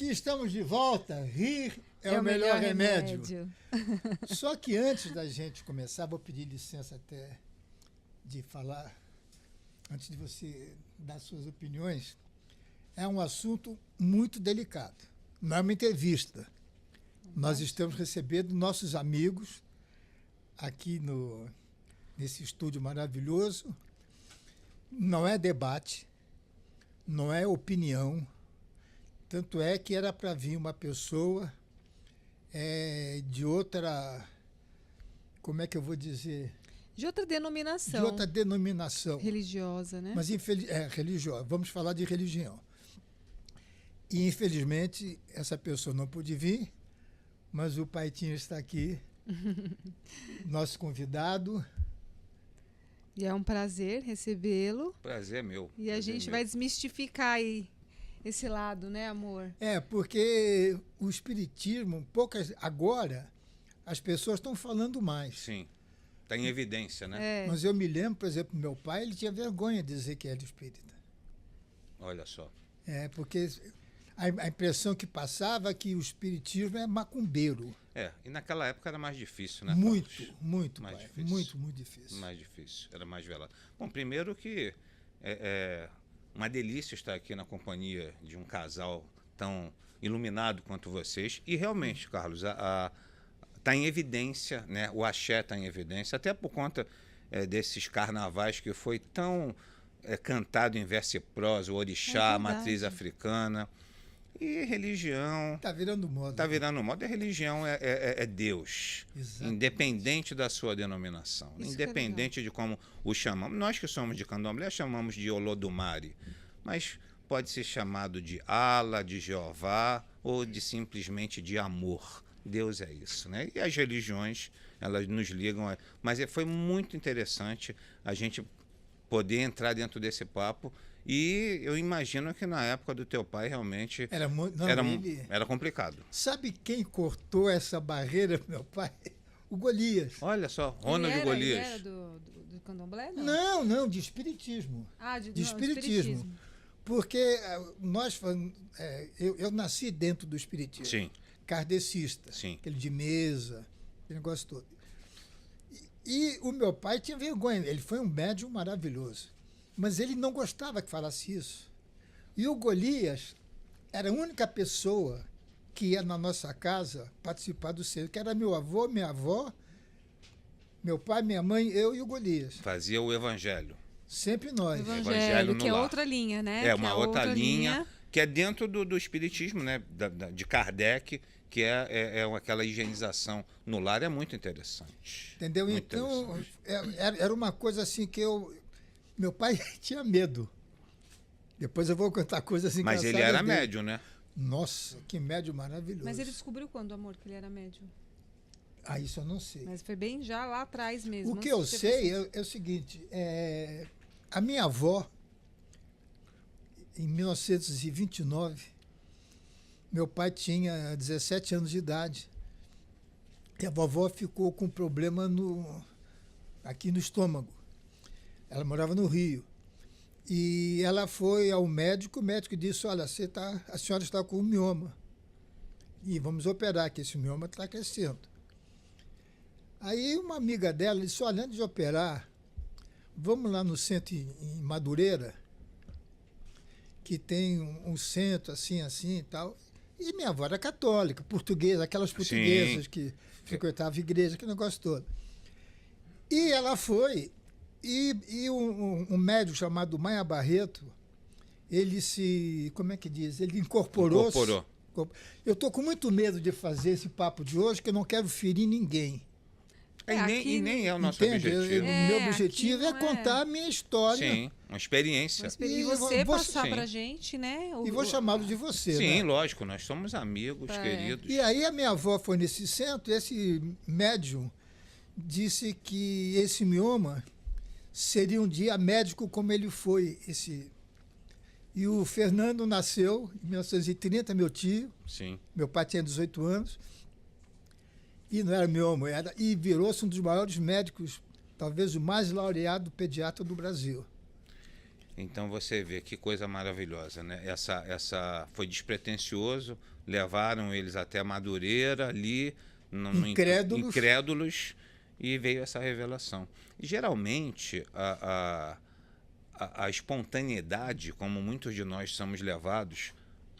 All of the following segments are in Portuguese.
aqui estamos de volta. Rir é o melhor remédio. Só que antes da gente começar, vou pedir licença até de falar, antes de você dar suas opiniões, é um assunto muito delicado. Não é uma entrevista. Nós estamos recebendo nossos amigos aqui nesse estúdio maravilhoso. Não é debate, não é opinião. Tanto é que era para vir uma pessoa de outra... Como é que eu vou dizer? De outra denominação. De outra denominação. Religiosa, né? Mas religiosa. Vamos falar de religião. E, infelizmente, essa pessoa não pôde vir, mas o Paitinho está aqui, nosso convidado. E é um prazer recebê-lo. Prazer é meu. E a gente vai desmistificar aí esse lado, né, amor? Porque o espiritismo, agora, as pessoas estão falando mais. Sim. Está em evidência, né? Mas eu me lembro, por exemplo, meu pai, ele tinha vergonha de dizer que era espírita. Olha só. Porque a impressão que passava é que o espiritismo é macumbeiro. E naquela época era mais difícil, né? Muito, Carlos? muito, mais pai. Difícil. Muito difícil. Mais difícil, era mais velado. Bom, primeiro que é uma delícia estar aqui na companhia de um casal tão iluminado quanto vocês. E realmente, Carlos, está em evidência, né? O axé está em evidência, até por conta desses carnavais que foi tão cantado em verso e prosa, o orixá, a matriz africana. E religião... Está virando moda. Está virando moda. E religião é Deus. Exatamente. Independente da sua denominação. Isso independente de como o chamamos. Nós que somos de Candomblé chamamos de Olodumare. Mas pode ser chamado de Allah, de Jeová ou de simplesmente de amor. Deus é isso, né? E as religiões, elas nos ligam. Mas foi muito interessante a gente poder entrar dentro desse papo. E eu imagino que na época do teu pai realmente era complicado. Sabe quem cortou essa barreira, meu pai? O Golias. Olha só, Ronald Golias. Ele era do Candomblé? Não, de espiritismo. De espiritismo. Porque eu nasci dentro do espiritismo. Sim. Kardecista. Sim. Aquele de mesa, aquele negócio todo. E o meu pai tinha vergonha. Ele foi um médium maravilhoso. Mas ele não gostava que falasse isso. E o Golias era a única pessoa que ia na nossa casa participar do centro, que era meu avô, minha avó, meu pai, minha mãe, eu e o Golias. Fazia o evangelho. Sempre nós. Evangelho que é outra linha, né? É uma outra linha que é dentro do espiritismo, né? De Kardec, que é aquela higienização no lar, é muito interessante. Entendeu? Muito então, interessante. Era uma coisa assim que meu pai tinha medo. Depois eu vou contar coisas engraçadas. Mas ele era médium, né? Nossa, que médium maravilhoso. Mas ele descobriu quando, amor, que ele era médium? Isso eu não sei. Mas foi bem já lá atrás mesmo. O que eu sei é o seguinte, a minha avó, em 1929, meu pai tinha 17 anos de idade. E a vovó ficou com problema aqui no estômago. Ela morava no Rio. E ela foi ao médico, o médico disse, olha, a senhora está com um mioma. E vamos operar, que esse mioma está crescendo. Aí uma amiga dela disse, olha, antes de operar, vamos lá no centro em Madureira, que tem um centro assim e tal. E minha avó era católica, portuguesa, aquelas portuguesas que frequentavam a igreja, aquele negócio todo. E ela foi... E um médico chamado Maia Barreto, ele como é que diz? Ele incorporou. Eu estou com muito medo de fazer esse papo de hoje, que eu não quero ferir ninguém. E nem é o nosso objetivo. O meu objetivo é contar a minha história. Sim, uma experiência. E você passar pra gente, né? E vou chamá-lo de você. Sim, né? Lógico, nós somos amigos, queridos. E aí a minha avó foi nesse centro, e esse médium disse que esse mioma seria um dia médico como ele foi. E o Fernando nasceu em 1930, meu tio. Sim. Meu pai tinha 18 anos. E não era mioma, e virou-se um dos maiores médicos, talvez o mais laureado pediatra do Brasil. Então você vê que coisa maravilhosa, né? Essa foi despretensioso, levaram eles até Madureira ali, incrédulos, e veio essa revelação. E, geralmente a espontaneidade, como muitos de nós somos levados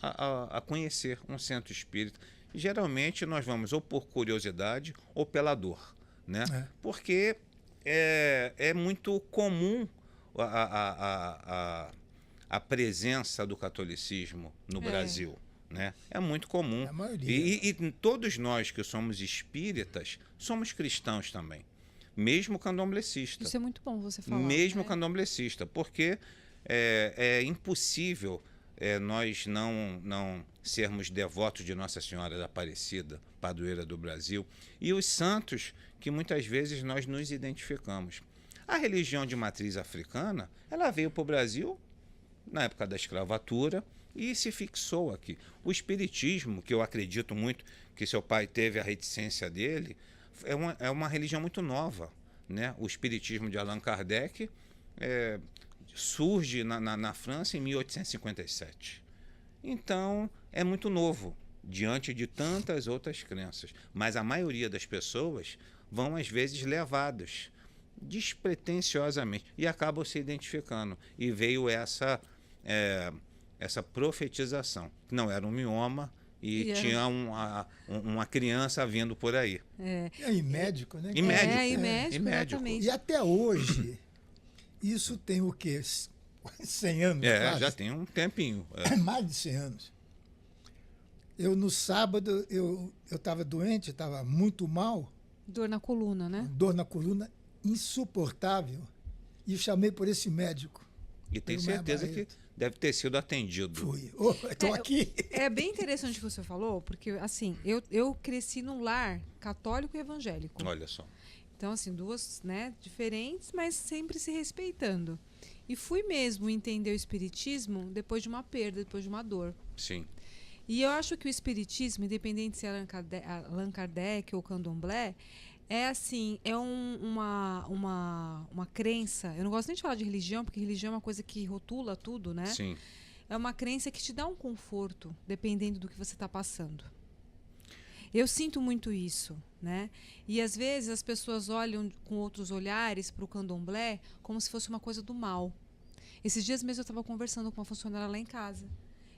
a conhecer um centro espírita, geralmente nós vamos ou por curiosidade ou pela dor, né? Porque é muito comum a presença do catolicismo no Brasil, né? É muito comum. A maioria. E todos nós que somos espíritas somos cristãos também, mesmo candomblecistas. Isso é muito bom você falar. Mesmo candomblecista, porque é impossível nós não sermos devotos de Nossa Senhora da Aparecida, padroeira do Brasil, e os santos que muitas vezes nós nos identificamos. A religião de matriz africana, ela veio para o Brasil na época da escravatura e se fixou aqui. O espiritismo, que eu acredito muito que seu pai teve a reticência dele, é uma religião muito nova, né? O espiritismo de Allan Kardec surge na França em 1857. Então, é muito novo, diante de tantas outras crenças. Mas a maioria das pessoas vão, às vezes, levadas despretensiosamente e acabam se identificando. E veio essa profetização. Não era um mioma e tinha uma criança vindo por aí. E médico, né? E médico, exatamente. E até hoje, isso tem o quê? 100 anos? Quase? Já tem um tempinho. Mais de 100 anos. No sábado, eu estava doente, estava muito mal. Dor na coluna, né? Dor na coluna insuportável. E chamei por esse médico. E tenho certeza que deve ter sido atendido. Fui. Estou aqui. É bem interessante o que você falou, porque assim, eu cresci num lar católico e evangélico. Olha só. Então, assim, duas, né, diferentes, mas sempre se respeitando. E fui mesmo entender o espiritismo depois de uma perda, depois de uma dor. Sim. E eu acho que o espiritismo, independente se é Allan Kardec ou Candomblé, uma crença. Eu não gosto nem de falar de religião, porque religião é uma coisa que rotula tudo, né? Sim. É uma crença que te dá um conforto, dependendo do que você está passando. Eu sinto muito isso, né? E às vezes as pessoas olham com outros olhares para o candomblé como se fosse uma coisa do mal. Esses dias mesmo eu estava conversando com uma funcionária lá em casa.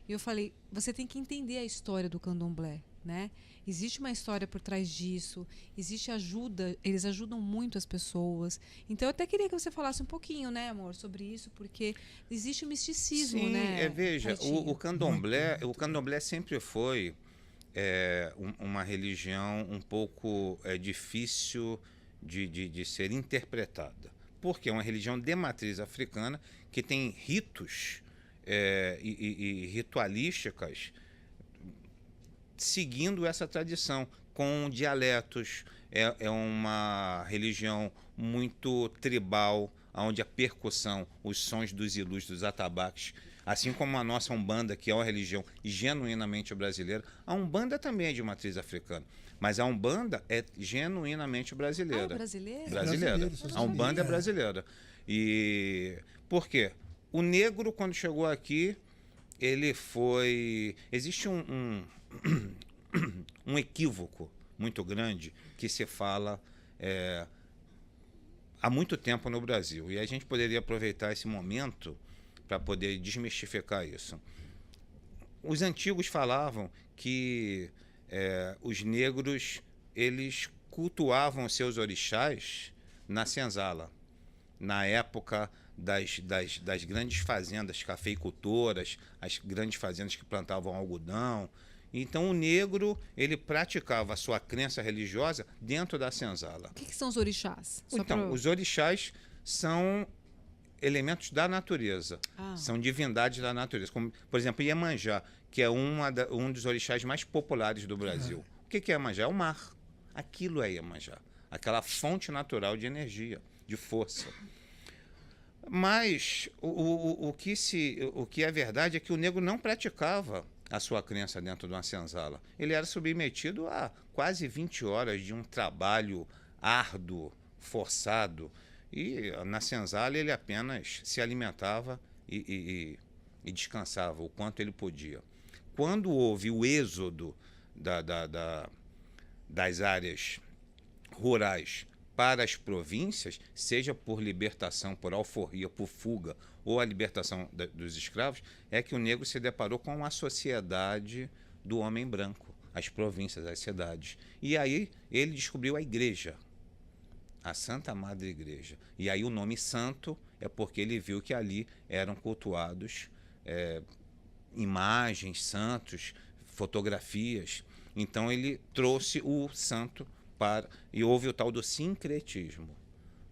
E eu falei, você tem que entender a história do candomblé, né? Existe uma história por trás disso, existe ajuda, eles ajudam muito as pessoas. Então eu até queria que você falasse um pouquinho, né, amor, sobre isso, porque existe o misticismo, sim, né? Veja, o candomblé sempre foi uma religião um pouco difícil de ser interpretada. Porque é uma religião de matriz africana que tem ritos e ritualísticas seguindo essa tradição, com dialetos. É uma religião muito tribal, onde a percussão, os sons dos ilus, dos atabaques, assim como a nossa Umbanda, que é uma religião genuinamente brasileira, a Umbanda também é de matriz africana, mas a Umbanda é genuinamente brasileira. Brasileira? Brasileira. A Umbanda é brasileira. E por quê? O negro, quando chegou aqui, ele foi... Existe um equívoco muito grande que se fala há muito tempo no Brasil. E a gente poderia aproveitar esse momento para poder desmistificar isso. Os antigos falavam que os negros eles cultuavam seus orixás na senzala, na época das grandes fazendas cafeicultoras, as grandes fazendas que plantavam algodão. Então o negro ele praticava a sua crença religiosa dentro da senzala. O que são os orixás? Os orixás são elementos da natureza, são divindades da natureza, como, por exemplo, Iemanjá, que é um dos orixás mais populares do Brasil. O que é Iemanjá? É o mar. Aquilo é Iemanjá, aquela fonte natural de energia, de força. Mas o que é verdade é que o negro não praticava a sua crença dentro de uma senzala. Ele era submetido a quase 20 horas de um trabalho árduo, forçado, e na senzala ele apenas se alimentava e descansava o quanto ele podia. Quando houve o êxodo das áreas rurais para as províncias, seja por libertação, por alforria, por fuga ou a libertação dos escravos, é que o negro se deparou com a sociedade do homem branco, as províncias, as cidades. E aí ele descobriu a igreja, a Santa Madre Igreja. E aí o nome santo é porque ele viu que ali eram cultuados imagens, santos, fotografias. Então ele trouxe o santo e houve o tal do sincretismo,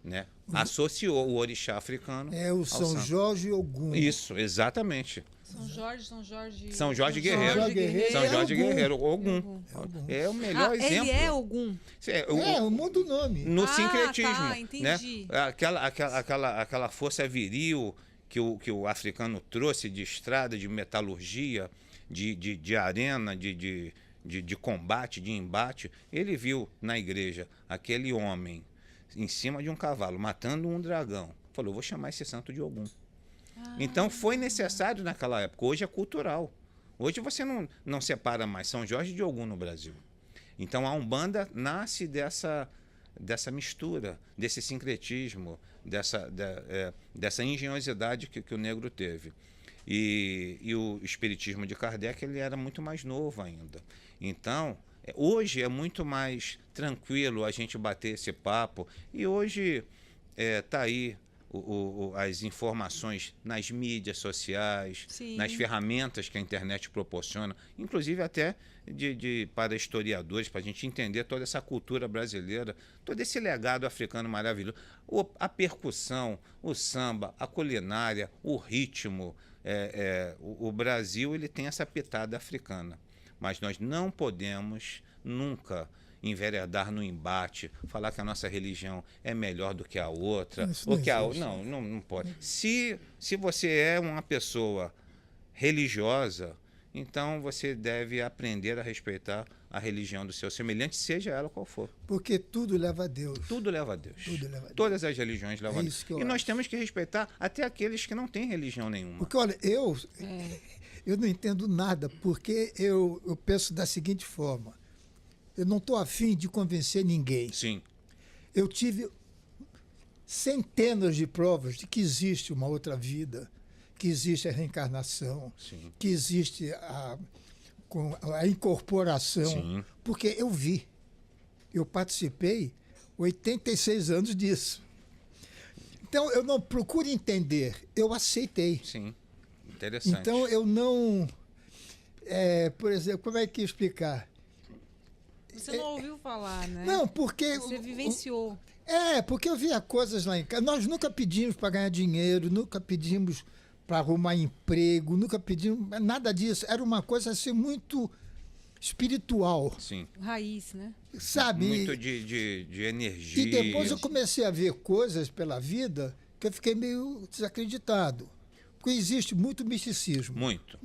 né? Associou o orixá africano o São Jorge e Ogum. Isso, exatamente. São Jorge Guerreiro. São Jorge Guerreiro. Ogum. É o melhor exemplo. Ele é Ogum. Muda o nome. No sincretismo. Tá, entendi. Né? Aquela força viril que o africano trouxe de estrada, de metalurgia, de arena, de combate, de embate. Ele viu na igreja aquele homem em cima de um cavalo, matando um dragão. Falou, vou chamar esse santo de Ogum. Então foi necessário naquela época. Hoje é cultural. Hoje você não separa mais São Jorge de Ogum no Brasil. Então a Umbanda nasce dessa mistura, desse sincretismo, dessa engenhosidade que o negro teve. E o espiritismo de Kardec, ele era muito mais novo ainda. Então, hoje é muito mais tranquilo a gente bater esse papo. E hoje está aí as informações nas mídias sociais, Sim. nas ferramentas que a internet proporciona, inclusive até para historiadores, para a gente entender toda essa cultura brasileira, todo esse legado africano maravilhoso. A percussão, o samba, a culinária, o ritmo. O Brasil ele tem essa pitada africana, mas nós não podemos nunca enveredar no embate, falar que a nossa religião é melhor do que a outra, ou que a outra. Não pode. Se você é uma pessoa religiosa, então você deve aprender a respeitar a religião do seu semelhante, seja ela qual for. Porque tudo leva a Deus. Tudo leva a Deus. Tudo leva a Deus. Todas as religiões levam a Deus. E nós temos que respeitar até aqueles que não têm religião nenhuma. Porque, olha, eu não entendo nada, porque eu penso da seguinte forma. Eu não estou afim de convencer ninguém. Sim. Eu tive centenas de provas de que existe uma outra vida, que existe a reencarnação, Sim. que existe a incorporação. Sim. Porque eu vi. Eu participei 86 anos disso. Então, eu não procuro entender, eu aceitei. Sim, interessante. Então, eu não... por exemplo, como é que explicar? Você não ouviu falar, né? Não, porque... Você vivenciou. Porque eu via coisas lá em casa. Nós nunca pedimos para ganhar dinheiro, nunca pedimos para arrumar emprego, nunca pedimos nada disso. Era uma coisa assim muito espiritual. Sim. Raiz, né? Sabe? Muito de energia. E depois eu comecei a ver coisas pela vida que eu fiquei meio desacreditado. Porque existe muito misticismo. Muito.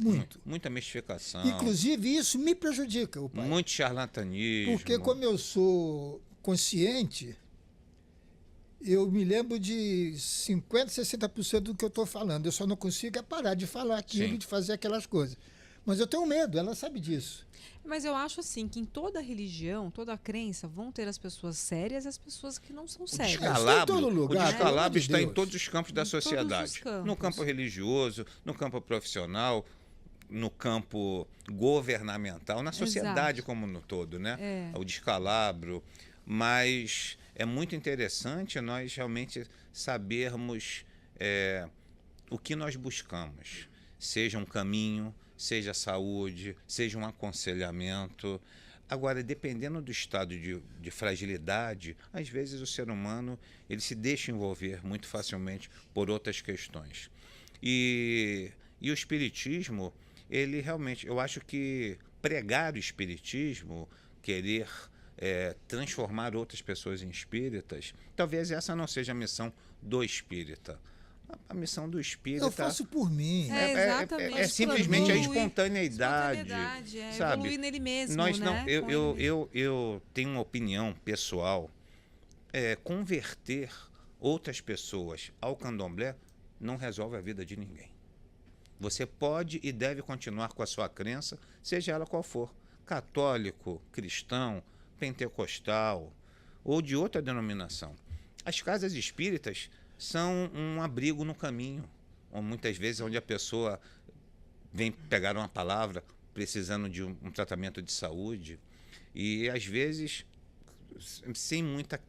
Muita mistificação. Inclusive, isso me prejudica, o pai. Muito charlatanismo. Porque como eu sou consciente, eu me lembro de 50%, 60% do que eu estou falando. Eu só não consigo parar de falar aquilo, Sim. de fazer aquelas coisas. Mas eu tenho medo, ela sabe disso. Mas eu acho assim que em toda religião, toda crença, vão ter as pessoas sérias e as pessoas que não são sérias. O descalabro está em Deus. todos os campos da Em sociedade. todos os campos. No campo religioso, no campo profissional, no campo governamental, na sociedade como no todo, né? O descalabro. Mas é muito interessante nós realmente sabermos o que nós buscamos. Seja um caminho, seja saúde, seja um aconselhamento. Agora, dependendo do estado de fragilidade, às vezes o ser humano ele se deixa envolver muito facilmente por outras questões. E o espiritismo, ele realmente, eu acho que pregar o espiritismo, querer transformar outras pessoas em espíritas, talvez essa não seja a missão do espírita. A missão do espírita... Eu faço por mim. Exatamente. É simplesmente a espontaneidade. Sabe? Evoluir nele mesmo, Nós né? não, eu tenho uma opinião pessoal. Converter outras pessoas ao candomblé não resolve a vida de ninguém. Você pode e deve continuar com a sua crença, seja ela qual for. Católico, cristão, pentecostal ou de outra denominação. As casas espíritas são um abrigo no caminho, ou muitas vezes onde a pessoa vem pegar uma palavra precisando de um tratamento de saúde e às vezes sem muita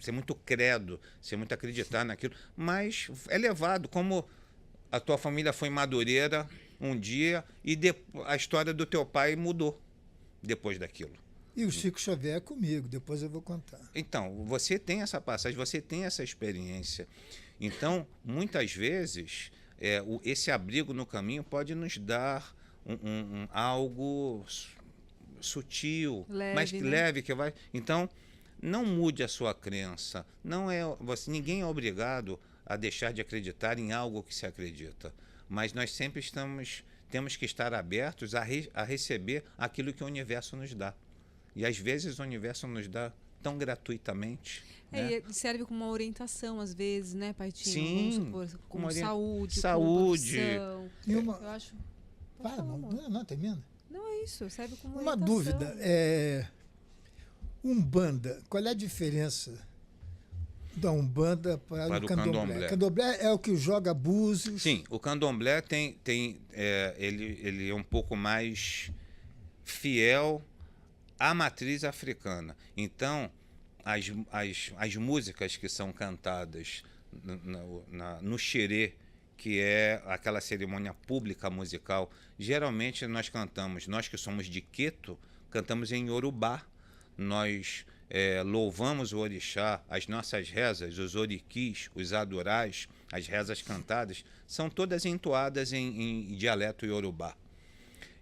sem muito credo, sem muito acreditar naquilo, mas é levado como a tua família foi madureira um dia e a história do teu pai mudou depois daquilo. E o Chico Xavier é comigo, depois eu vou contar. Então, você tem essa passagem, você tem essa experiência. Então, muitas vezes, esse abrigo no caminho pode nos dar algo sutil, leve, mas né? leve que vai. Então, não mude a sua crença. Ninguém é obrigado a deixar de acreditar em algo que se acredita. Mas nós sempre temos que estar abertos a receber aquilo que o universo nos dá. E às vezes o universo nos dá tão gratuitamente. Né? E serve como uma orientação, às vezes, né, Paitinho? Sim, vamos supor, como saúde, saúde. Como E uma... eu acho. Não, termina. Não é isso, serve como Uma orientação. dúvida, Umbanda, qual é a diferença da Umbanda para o Candomblé? Candomblé é o que joga búzios. Sim, o Candomblé ele é um pouco mais fiel à matriz africana. Então, as músicas que são cantadas no xerê, que é aquela cerimônia pública musical, geralmente nós que somos de Queto, cantamos em Yorubá. Nós louvamos o orixá, as nossas rezas, os oriquis, os adorás, as rezas cantadas, são todas entoadas em dialeto Yorubá.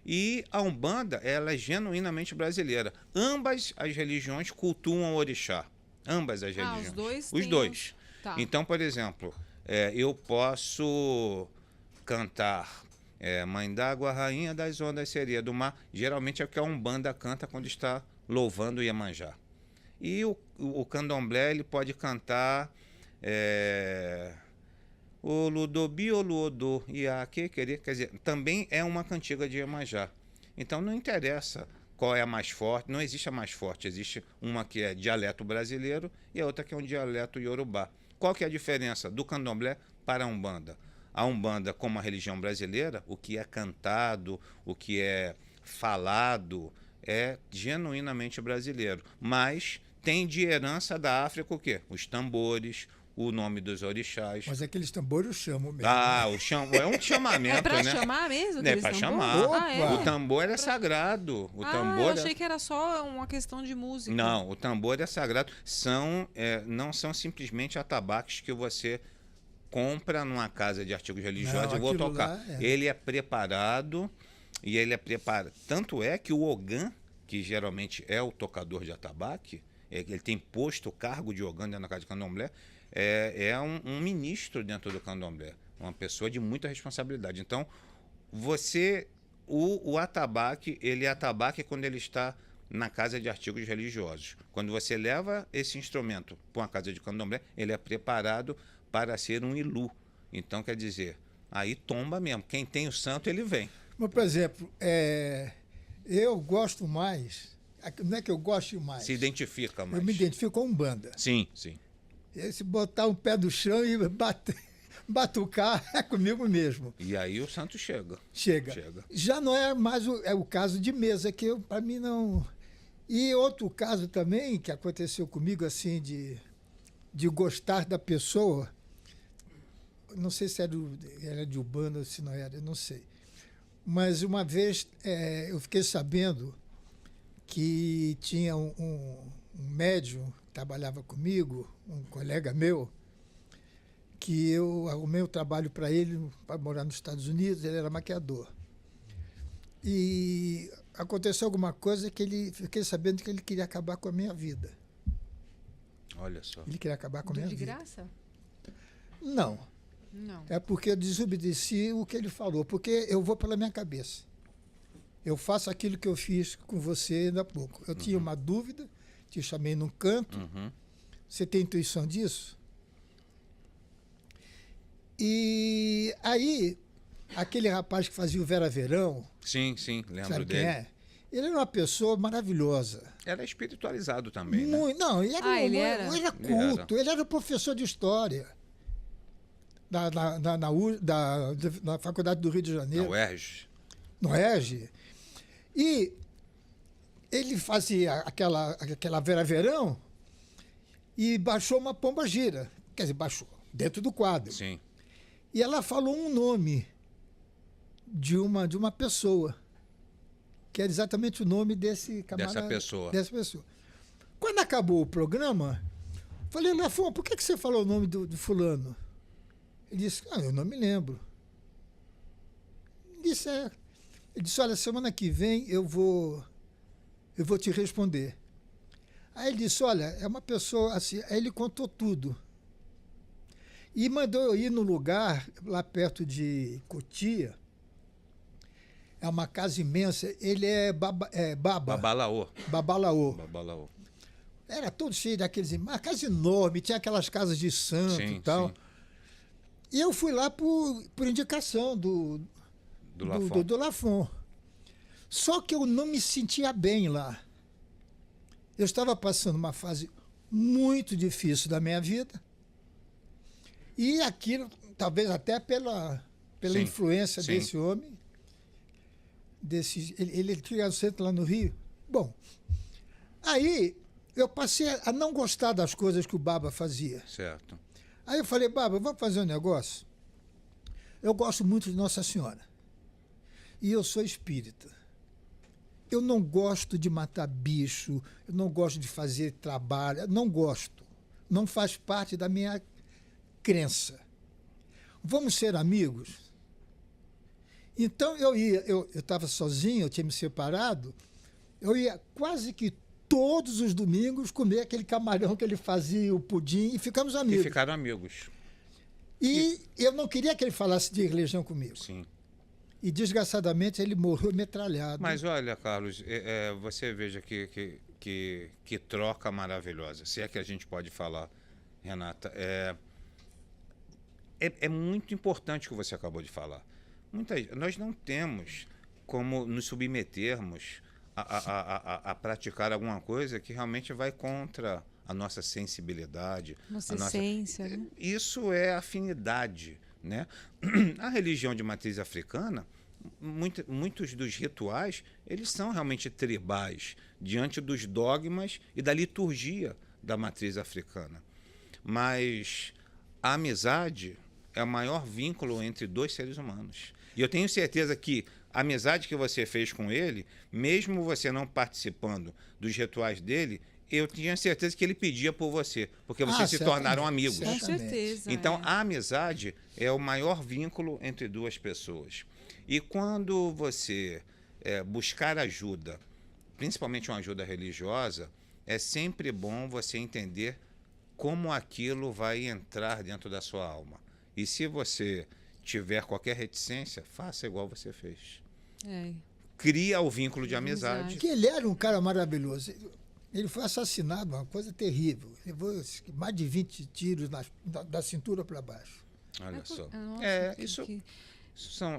E a Umbanda, ela é genuinamente brasileira. Ambas as religiões cultuam o orixá. Ambas as religiões. Os dois. Tá. Então, por exemplo, eu posso cantar Mãe d'Água, Rainha das Ondas, Sereia do Mar. Geralmente é o que a Umbanda canta quando está louvando Iemanjá. E o Candomblé, ele pode cantar o Ludobi, o Luodô, Iaque, quer dizer, também é uma cantiga de Iemanjá. Então não interessa qual é a mais forte, não existe a mais forte, existe uma que é dialeto brasileiro e a outra que é um dialeto iorubá. Qual que é a diferença do Candomblé para a Umbanda? A Umbanda, como a religião brasileira, o que é cantado, o que é falado, é genuinamente brasileiro, mas tem de herança da África o quê? Os tambores, o nome dos orixás. Mas aqueles tambores eu chamo mesmo. Ah, é um chamamento, é pra né? chamar mesmo? É pra chamar. Opa! O tambor é sagrado. Eu achei que era só uma questão de música. Não, o tambor é sagrado. Não são simplesmente atabaques que você compra numa casa de artigos religiosos e vou tocar. Ele é preparado e ele é preparado. Tanto é que o Ogã, que geralmente é o tocador de atabaque, ele tem posto o cargo de Ogã dentro da casa de Candomblé, é um ministro dentro do Candomblé, uma pessoa de muita responsabilidade. Então, o atabaque, ele é atabaque quando ele está na casa de artigos religiosos. Quando você leva esse instrumento para uma casa de Candomblé, ele é preparado para ser um ilu. Então, quer dizer, aí tomba mesmo. Quem tem o santo, ele vem. Mas, por exemplo, eu gosto mais, não é que eu goste mais. Se identifica mais. Eu me identifico com Umbanda. Sim, sim. E se botar um pé no chão e batucar, é comigo mesmo. E aí o santo chega. Chega. Já não é mais o caso de mesa, que para mim não... E outro caso também, que aconteceu comigo, assim, de gostar da pessoa, não sei se era de Umbanda ou se não era, eu não sei. Mas uma vez eu fiquei sabendo que tinha um médium que trabalhava comigo, um colega meu, que eu arrumei um trabalho para ele, para morar nos Estados Unidos, ele era maquiador. E aconteceu alguma coisa que fiquei sabendo que ele queria acabar com a minha vida. Olha só. Ele queria acabar com a minha vida. De graça? Não. É porque eu desobedeci o que ele falou, porque eu vou pela minha cabeça. Eu faço aquilo que eu fiz com você ainda há pouco. Eu tinha uma dúvida, te chamei num canto. Você tem intuição disso? E E aí, aquele rapaz que fazia o Vera Verão, Sim, lembro sabe dele. quem é? Ele era uma pessoa maravilhosa. Era espiritualizado também, né? Muito, não, ele era, ele era? ele era culto, ele era professor de história na Faculdade do Rio de Na Janeiro, UERJ. no ERJ. E ele fazia aquela Vera Verão e baixou uma pomba-gira. Quer dizer, baixou, dentro do quadro. Sim. E ela falou um nome de uma pessoa, que era exatamente o nome desse camarada. Dessa pessoa. Quando acabou o programa, falei, Lafon, por que você falou o nome do fulano? Ele disse, eu não me lembro. Ele disse, olha, semana que vem eu vou te responder. Aí ele disse, olha, é uma pessoa assim. Aí ele contou tudo. E mandou eu ir no lugar, lá perto de Cotia. É uma casa imensa. Ele é Babalaô. Babalaô. Era todo cheio daqueles... Uma casa enorme, tinha aquelas casas de santo e tal. Sim. E eu fui lá por indicação do Lafon. Só que eu não me sentia bem lá. Eu estava passando uma fase muito difícil da minha vida. E aquilo, talvez até pela influência desse homem, ele tinha centro lá no Rio. Bom, aí eu passei a não gostar das coisas que o Baba fazia. Certo. Aí eu falei, Baba, vamos fazer um negócio? Eu gosto muito de Nossa Senhora. E eu sou espírita. Eu não gosto de matar bicho, eu não gosto de fazer trabalho, não gosto. Não faz parte da minha crença. Vamos ser amigos? Então eu estava sozinho, eu tinha me separado, eu ia quase que todos os domingos comer aquele camarão que ele fazia, o pudim, e ficamos amigos. E ficaram amigos. E eu não queria que ele falasse de religião comigo. Sim. E, desgraçadamente, ele morreu metralhado. Mas olha, Carlos, você veja que troca maravilhosa. Se é que a gente pode falar, Renata. É muito importante o que você acabou de falar. Nós não temos como nos submetermos a praticar alguma coisa que realmente vai contra a nossa sensibilidade. Nossa essência, né? Isso é afinidade, né? A religião de matriz africana, muitos dos rituais, eles são realmente tribais, diante dos dogmas e da liturgia da matriz africana. Mas a amizade é o maior vínculo entre dois seres humanos. E eu tenho certeza que a amizade que você fez com ele, mesmo você não participando dos rituais dele, eu tinha certeza que ele pedia por você, porque vocês se tornaram amigos. Com certeza. Então, a amizade é o maior vínculo entre duas pessoas. E quando você buscar ajuda, principalmente uma ajuda religiosa, é sempre bom você entender como aquilo vai entrar dentro da sua alma. E se você tiver qualquer reticência, faça igual você fez. Cria o vínculo de amizade. Porque ele era um cara maravilhoso. Ele foi assassinado, uma coisa terrível. Levou mais de 20 tiros da cintura para baixo. Olha só. Nossa, Isso são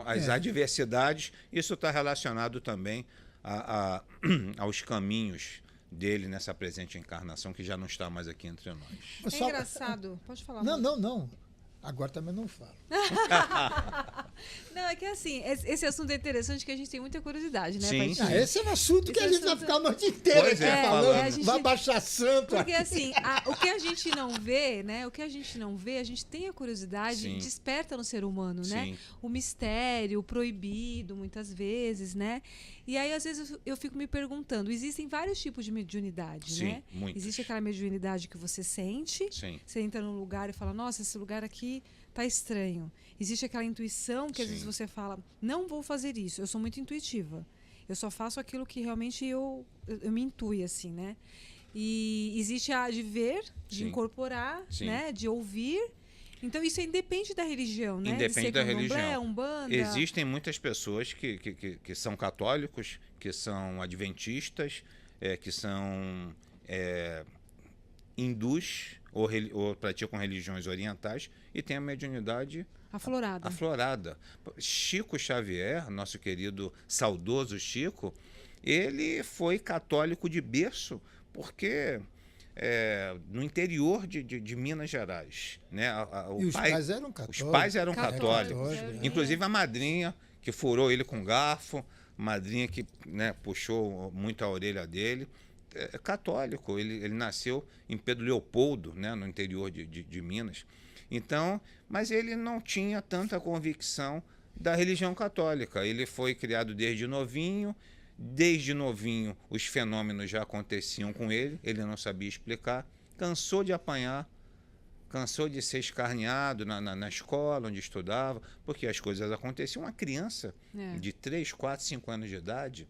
as adversidades. Isso está relacionado também aos caminhos dele nessa presente encarnação, que já não está mais aqui entre nós. É engraçado. Pode falar. Não. Agora também não falo. Não, é que assim, esse assunto é interessante, que a gente tem muita curiosidade, né? Sim. Esse é um assunto que a gente vai ficar a noite inteira falando. Vai baixar santo. Porque assim, o que a gente não vê, né? O que a gente não vê, a gente tem a curiosidade, Sim. desperta no ser humano, né? Sim. O mistério, o proibido, muitas vezes, né? E aí, às vezes, eu fico me perguntando, existem vários tipos de mediunidade, Sim, né? muitos. Existe aquela mediunidade que você sente, Sim. você entra num lugar e fala, nossa, esse lugar aqui tá estranho. Existe aquela intuição que às vezes você fala, não vou fazer isso, eu sou muito intuitiva. Eu só faço aquilo que realmente eu me intui, assim, né? E existe a de ver, de incorporar, né? De ouvir. Então isso independe da religião, né? Independe da religião. Umbanda. Existem muitas pessoas que são católicos, que são adventistas, que são hindus ou praticam religiões orientais e têm a mediunidade aflorada. Chico Xavier, nosso querido saudoso Chico, ele foi católico de berço, porque no interior de Minas Gerais, né? Os pais eram católicos. Os pais eram católicos. Inclusive a madrinha, que furou ele com garfo, madrinha que, né, puxou muito a orelha dele, católico. Ele nasceu em Pedro Leopoldo, né, no interior de Minas. Então, mas ele não tinha tanta convicção da religião católica. Ele foi criado desde novinho. Desde novinho, os fenômenos já aconteciam com ele, ele não sabia explicar, cansou de apanhar, cansou de ser escarneado na escola onde estudava, porque as coisas aconteciam. Uma criança de 3, 4, 5 anos de idade.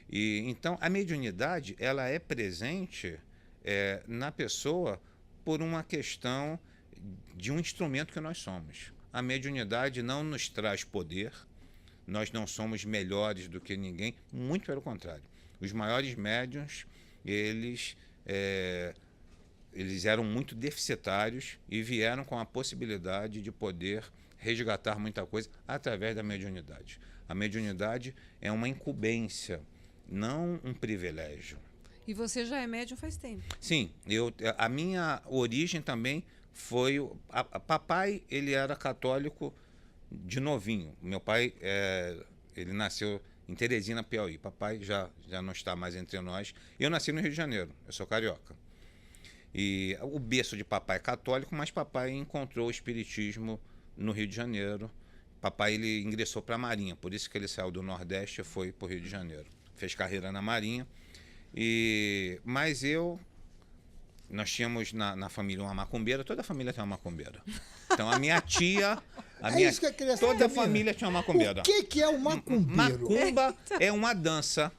E, então, a mediunidade ela é presente na pessoa por uma questão de um instrumento que nós somos. A mediunidade não nos traz poder. Nós não somos melhores do que ninguém, muito pelo contrário. Os maiores médiuns, eles eram muito deficitários e vieram com a possibilidade de poder resgatar muita coisa através da mediunidade. A mediunidade é uma incumbência, não um privilégio. E você já é médium faz tempo? Sim, a minha origem também foi... Papai, ele era católico de novinho. Meu pai, ele nasceu em Teresina, Piauí. Papai já não está mais entre nós. Eu nasci no Rio de Janeiro, eu sou carioca. E o berço de papai é católico, mas papai encontrou o espiritismo no Rio de Janeiro. Papai, ele ingressou para a Marinha, por isso que ele saiu do Nordeste e foi para o Rio de Janeiro. Fez carreira na Marinha. Mas nós tínhamos na família uma macumbeira, toda a família tem uma macumbeira. Então a minha tia, isso que eu queria saber. toda a família tinha uma macumbeira. O que é o macumbeiro? Macumba é uma dança.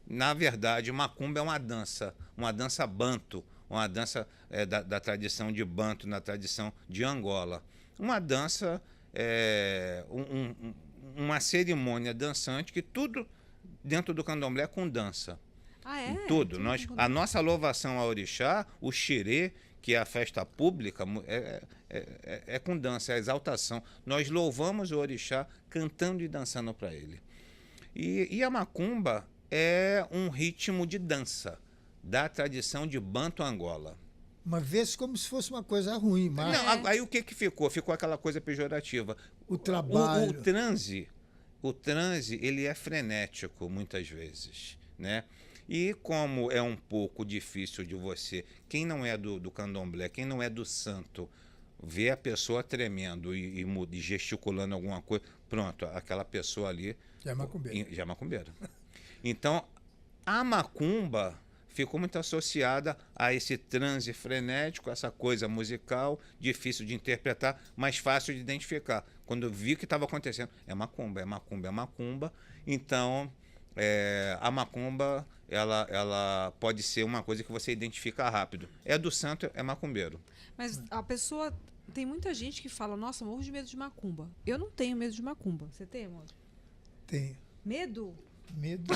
Na verdade, macumba é uma dança banto, uma dança da tradição de Banto, na tradição de Angola. Uma dança, uma cerimônia dançante, que tudo dentro do candomblé é com dança. Ah, é? Tudo. A nossa louvação ao orixá, o xirê, que é a festa pública, é com dança, é a exaltação. Nós louvamos o orixá cantando e dançando para ele. E a macumba é um ritmo de dança da tradição de Banto, Angola. Uma vez como se fosse uma coisa ruim, mas... Não, aí o que ficou? Ficou aquela coisa pejorativa. O trabalho. O transe, ele é frenético muitas vezes, né? E como é um pouco difícil de você, quem não é do candomblé, quem não é do santo, ver a pessoa tremendo e gesticulando alguma coisa, pronto, aquela pessoa ali... Já é macumbeira. Já é macumbeira. Então, a macumba ficou muito associada a esse transe frenético, essa coisa musical, difícil de interpretar, mas fácil de identificar. Quando eu vi o que estava acontecendo, é macumba, é macumba, é macumba. Então, a macumba, ela pode ser uma coisa que você identifica rápido. É do santo, é macumbeiro. Mas a pessoa... Tem muita gente que fala, nossa, morro de medo de macumba. Eu não tenho medo de macumba. Você tem, amor? Tenho. Medo? Medo.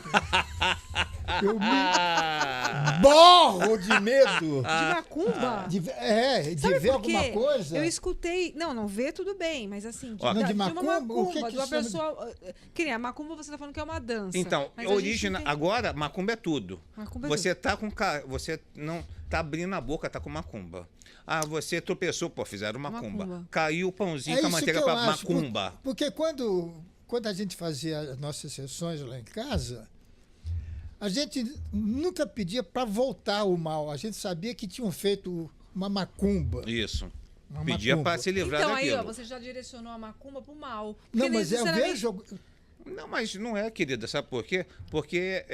Eu me borro de medo. De macumba? De Sabe ver por quê? alguma coisa. Eu escutei... Não ver tudo bem, mas assim... Não, de uma macumba? macumba, O que de uma chama de- pessoa... Que nem a macumba você tá falando que é uma dança. Então, mas a gente não tem- agora, macumba é tudo. Macumba é Você você não tá abrindo a boca, tá com macumba. Ah, você tropeçou, fizeram macumba. Macumba. Caiu o pãozinho É com a isso manteiga que eu para acho, macumba. Porque quando a gente fazia as nossas sessões lá em casa, a gente nunca pedia para voltar o mal. A gente sabia que tinham feito uma macumba. Isso. Uma Pedia macumba. para se livrar Então aí, daquilo. ó, você já direcionou a macumba pro mal. Não, Porque mas eu necessariamente- vejo... Não, mas não é, querida, sabe por quê? Porque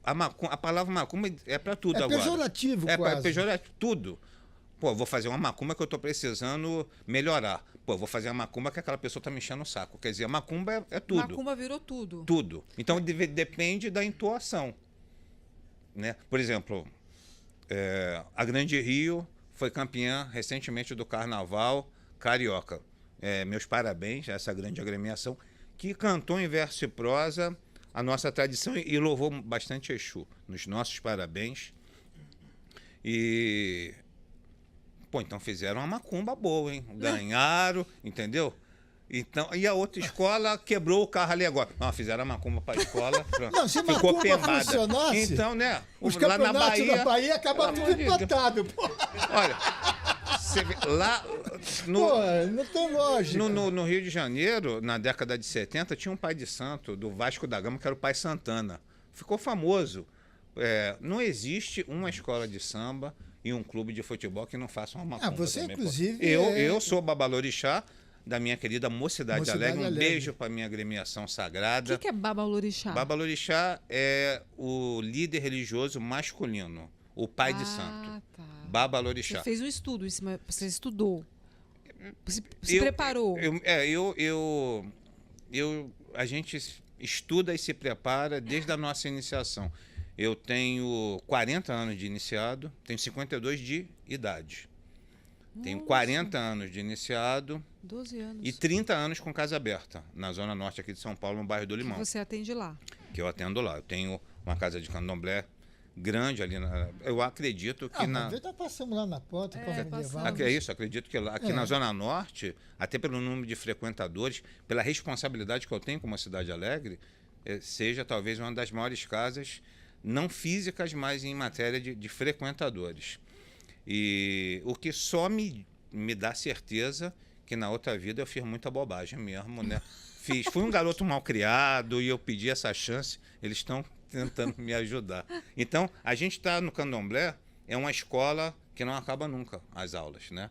a palavra macumba é para tudo É agora. pejorativo É quase. pejorativo, tudo. Pô, vou fazer uma macumba que eu tô precisando melhorar. Pô, vou fazer uma macumba que aquela pessoa tá me enchendo o saco. Quer dizer, a macumba é tudo. Macumba virou tudo. Tudo. Então depende da intuação. Né? Por exemplo, a Grande Rio foi campeã recentemente do Carnaval Carioca. Meus parabéns a essa grande agremiação, que cantou em verso e prosa a nossa tradição e louvou bastante Exu. Nos nossos parabéns. E Pô, então fizeram uma macumba boa, hein? Ganharam, entendeu? Então, e a outra escola quebrou o carro ali agora. Não, fizeram a macumba para a escola, Não, se ficou macumba pembada. funcionasse, Então, né? os lá na campeonatos Bahia, da Bahia acabam tudo empatado. Olha, você vê, lá Pô, não tem lógica. no Rio de Janeiro, na década de 70, tinha um pai de santo do Vasco da Gama, que era o Pai Santana. Ficou famoso. Não existe uma escola de samba e um clube de futebol que não faça uma macumba. Você, também, inclusive... Eu sou babalorixá da minha querida Mocidade Alegre. Um Alegre. beijo para minha agremiação sagrada. O que é babalorixá? Babalorixá é o líder religioso masculino, o pai de santo. Tá. Babalorixá. Você fez um estudo, você estudou. Se preparou. A gente estuda e se prepara desde a nossa iniciação. Eu tenho 40 anos de iniciado, tenho 52 de idade. Tenho 40 anos de iniciado 12 anos. e 30 anos com casa aberta, na zona norte aqui de São Paulo, no bairro do Limão. Que você atende lá. Que eu atendo lá. Eu tenho uma casa de candomblé grande ali. Eu acredito que Uma vez nós passamos lá na porta para levar. É isso, acredito que aqui na Zona Norte, até pelo número de frequentadores, pela responsabilidade que eu tenho com uma cidade alegre, seja talvez uma das maiores casas, não físicas, mas em matéria de frequentadores. E o que só me dá certeza que na outra vida eu fiz muita bobagem mesmo, né? Fui um garoto mal criado e eu pedi essa chance, eles estão tentando me ajudar. Então, a gente está no Candomblé, é uma escola que não acaba nunca, as aulas, né?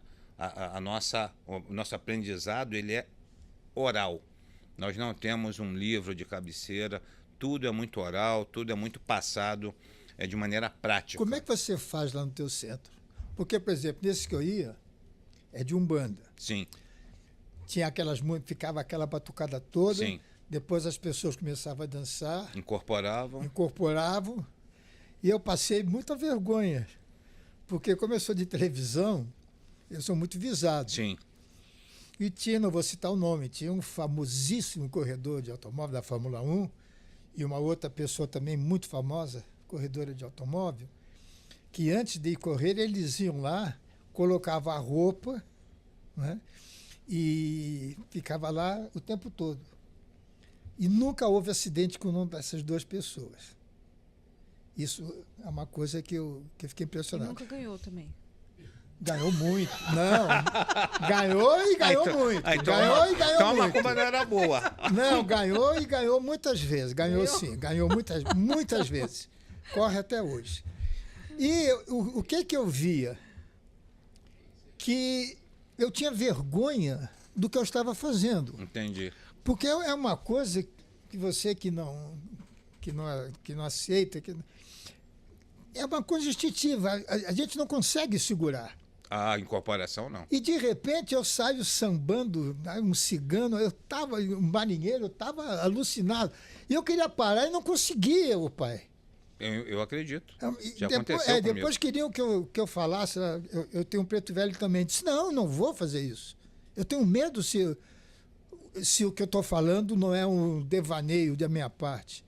O nosso aprendizado, ele é oral. Nós não temos um livro de cabeceira, tudo é muito oral, tudo é muito passado, de maneira prática. Como é que você faz lá no teu centro? Porque, por exemplo, nesse que eu ia, é de Umbanda. Sim. Tinha ficava aquela batucada toda. Sim. Depois as pessoas começavam a dançar. Incorporavam. E eu passei muita vergonha. Porque como eu sou de televisão, eu sou muito visado. Sim. E tinha, não vou citar o nome, tinha um famosíssimo corredor de automóvel da Fórmula 1 e uma outra pessoa também muito famosa, corredora de automóvel, que antes de ir correr, eles iam lá, colocavam a roupa, né, e ficava lá o tempo todo. E nunca houve acidente com o nome dessas duas pessoas. Isso é uma coisa que eu fiquei impressionado. E nunca ganhou também. Ganhou muito. Não. Ganhou e ganhou muito. Ganhou e ganhou então muito. a macumba não era boa. Não, ganhou e ganhou muitas vezes. Ganhou sim. Ganhou muitas vezes. Corre até hoje. E o que eu via? Que eu tinha vergonha do que eu estava fazendo. Entendi. Porque é uma coisa que você que não aceita, é uma coisa instintiva. A gente não consegue segurar. A incorporação, não. E, de repente, eu saio sambando, um cigano, um marinheiro, eu estava alucinado. E eu queria parar e não conseguia, o pai. Eu acredito. Já Depois, aconteceu comigo. depois queriam que eu falasse, eu tenho um preto velho também. Eu disse, não vou fazer isso. Eu tenho medo se o que eu estou falando não é um devaneio da minha parte.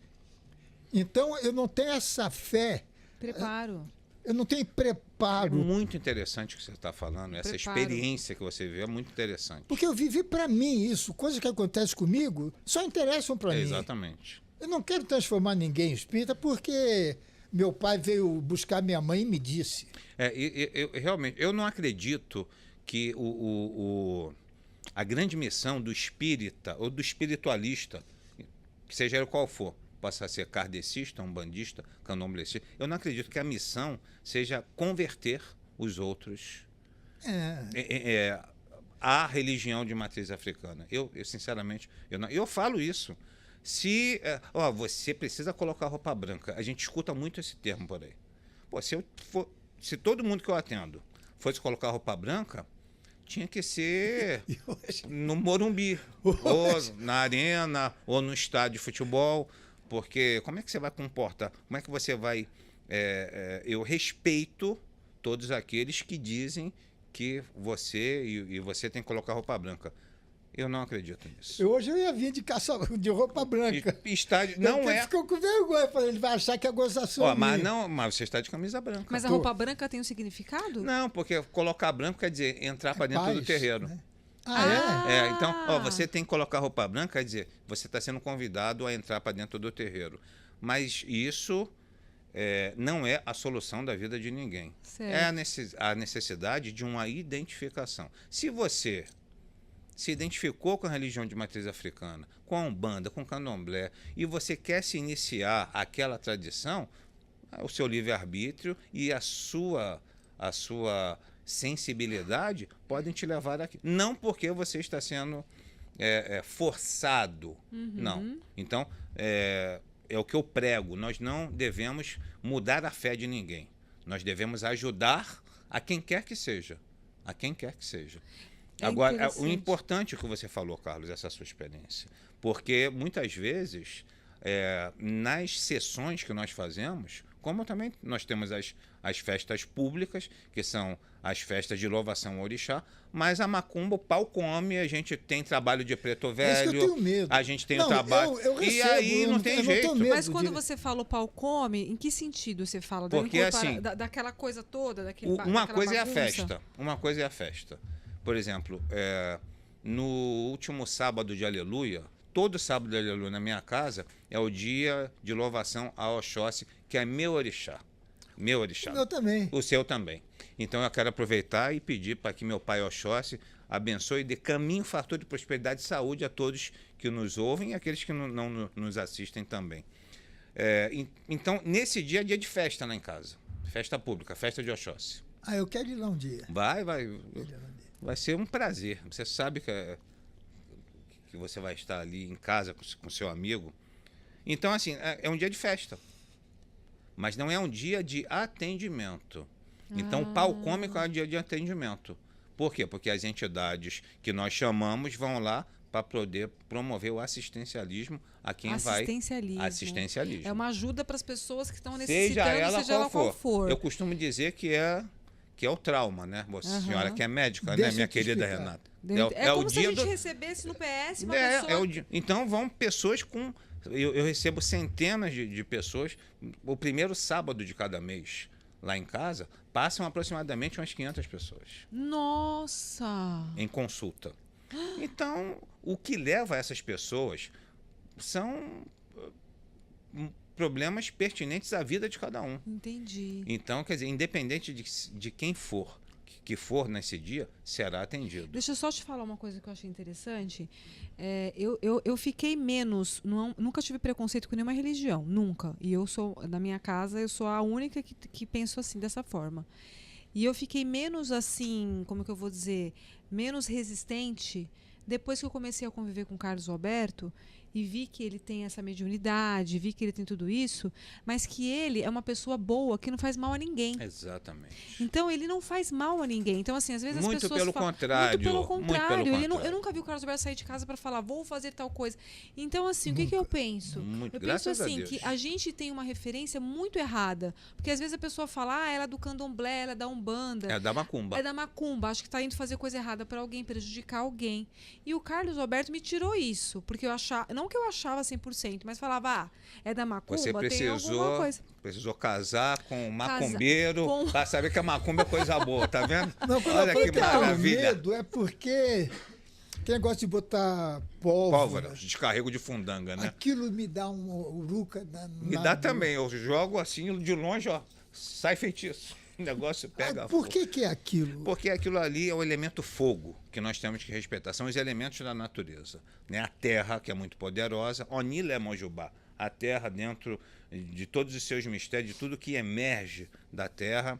Então, eu não tenho essa fé. Preparo. Eu não tenho preparo. Muito interessante o que você está falando. Essa experiência que você vê é muito interessante. Porque eu vivi para mim isso. Coisas que acontecem comigo só interessam para mim. Exatamente. Eu não quero transformar ninguém em espírita porque meu pai veio buscar minha mãe e me disse. Realmente, eu não acredito que a grande missão do espírita ou do espiritualista, que seja ele qual for, possa ser kardecista, umbandista, candomblessista, eu não acredito que a missão seja converter os outros à religião de matriz africana. Eu sinceramente, eu falo isso. Você precisa colocar roupa branca. A gente escuta muito esse termo por aí. Pô, se todo mundo que eu atendo fosse colocar roupa branca, tinha que ser no Morumbi, ou na arena, ou no estádio de futebol. Porque como é que você vai comportar? Como é que você vai... eu respeito todos aqueles que dizem que você e você tem que colocar roupa branca. Eu não acredito nisso. Hoje eu ia vir de roupa branca. Estádio, não é. Ficou com vergonha, falei, ele vai achar que é gozação. Mas você está de camisa branca. Mas a roupa branca tem um significado? Não, porque colocar branco quer dizer entrar para dentro do terreiro. Né? Então, você tem que colocar roupa branca, quer dizer, você está sendo convidado a entrar para dentro do terreiro. Mas isso não é a solução da vida de ninguém. Certo. É a necessidade de uma identificação. Se você se identificou com a religião de matriz africana, com a Umbanda, com o Candomblé, e você quer se iniciar aquela tradição, o seu livre-arbítrio e a sua sensibilidade podem te levar aqui. Não porque você está sendo forçado. Não. Então, é o que eu prego. Nós não devemos mudar a fé de ninguém. Nós devemos ajudar a quem quer que seja. A quem quer que seja. Agora, o importante que você falou, Carlos, essa sua experiência. Porque, muitas vezes, nas sessões que nós fazemos, como também nós temos as festas públicas, que são as festas de louvação ao orixá, mas a macumba, o pau come, a gente tem trabalho de preto velho, que eu tenho medo. A gente tem o trabalho... Eu recebo, e aí não tem jeito. Mas quando você fala o pau come, em que sentido você fala? Porque, assim... Daquela coisa toda, uma coisa é a festa. Uma coisa é a festa. Por exemplo, no último sábado de Aleluia, todo sábado de Aleluia na minha casa é o dia de louvação a Oxóssi, que é meu orixá. Meu orixá. O meu também. O seu também. Então eu quero aproveitar e pedir para que meu pai Oxóssi abençoe e dê caminho, fartura de prosperidade e saúde a todos que nos ouvem e aqueles que não nos assistem também. Então, nesse dia é dia de festa lá em casa. Festa pública, festa de Oxóssi. Eu quero ir lá um dia. Vai ser um prazer. Você sabe que você vai estar ali em casa com seu amigo. Então, assim, é um dia de festa. Mas não é um dia de atendimento. Então, o pau come é um dia de atendimento. Por quê? Porque as entidades que nós chamamos vão lá para poder promover o assistencialismo a quem assistencialismo. vai... Assistencialismo. É uma ajuda para as pessoas que estão necessitando, seja ela qual for. Eu costumo dizer que é o trauma, né? Você, senhora que é médica, né, minha querida Renata? É como se a gente recebesse no PS uma pessoa... Então vão pessoas com... Eu recebo centenas de pessoas, o primeiro sábado de cada mês, lá em casa, passam aproximadamente umas 500 pessoas. Nossa! Em consulta. Então, o que leva essas pessoas são problemas pertinentes à vida de cada um. Entendi. Então, quer dizer, independente de quem for, que for nesse dia, será atendido. Deixa eu só te falar uma coisa que eu achei interessante. Eu fiquei menos... nunca tive preconceito com nenhuma religião. Nunca. E na minha casa, eu sou a única que penso assim, dessa forma. E eu fiquei menos assim, como que eu vou dizer, menos resistente depois que eu comecei a conviver com o Carlos Alberto e vi que ele tem essa mediunidade, vi que ele tem tudo isso, mas que ele é uma pessoa boa, que não faz mal a ninguém. Exatamente. Então, ele não faz mal a ninguém. Então, assim, às vezes as muito pessoas pelo contrário. Muito pelo contrário. Muito Eu nunca vi o Carlos Alberto sair de casa para falar, vou fazer tal coisa. Então, assim, o que eu penso? Eu penso assim, que a gente tem uma referência muito errada. Porque às vezes a pessoa fala, ela é do candomblé, ela é da umbanda. É da macumba. É da macumba. Acho que está indo fazer coisa errada para alguém, prejudicar alguém. E o Carlos Alberto me tirou isso. Porque eu achava, não que eu achava 100%, mas falava, é da macumba, você tem alguma coisa. Precisou casar com um macumbeiro para saber que a macumba é coisa boa, tá vendo? Não, olha que maravilha. Medo é porque quem gosta de botar pólvora, descarrego de fundanga, né? Aquilo me dá um uruca. Me dá também. Eu jogo assim de longe, ó, sai feitiço. O negócio pega fogo. Por que é aquilo? Porque aquilo ali é o elemento fogo que nós temos que respeitar. São os elementos da natureza. Né? A terra, que é muito poderosa, Onila é Mojubá. A terra dentro de todos os seus mistérios, de tudo que emerge da terra.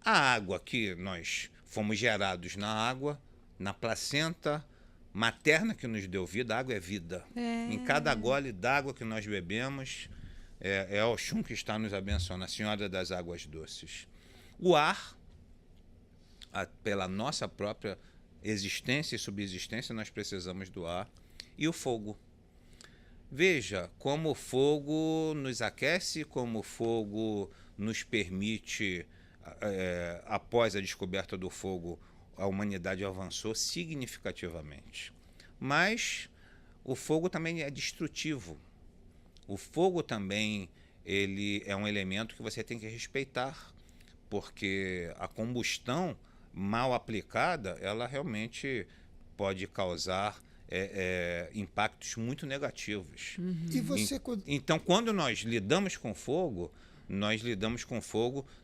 A água, que nós fomos gerados na água, na placenta materna que nos deu vida. A água é vida. Em cada gole d'água que nós bebemos, é Oxum que está nos abençoando, a Senhora das Águas Doces. O ar, pela nossa própria existência e subsistência, nós precisamos do ar. E o fogo. Veja como o fogo nos aquece, como o fogo nos permite, após a descoberta do fogo, a humanidade avançou significativamente. Mas o fogo também é destrutivo. O fogo também ele é um elemento que você tem que respeitar, porque a combustão mal aplicada, ela realmente pode causar impactos muito negativos. E você... Então, quando nós lidamos com fogo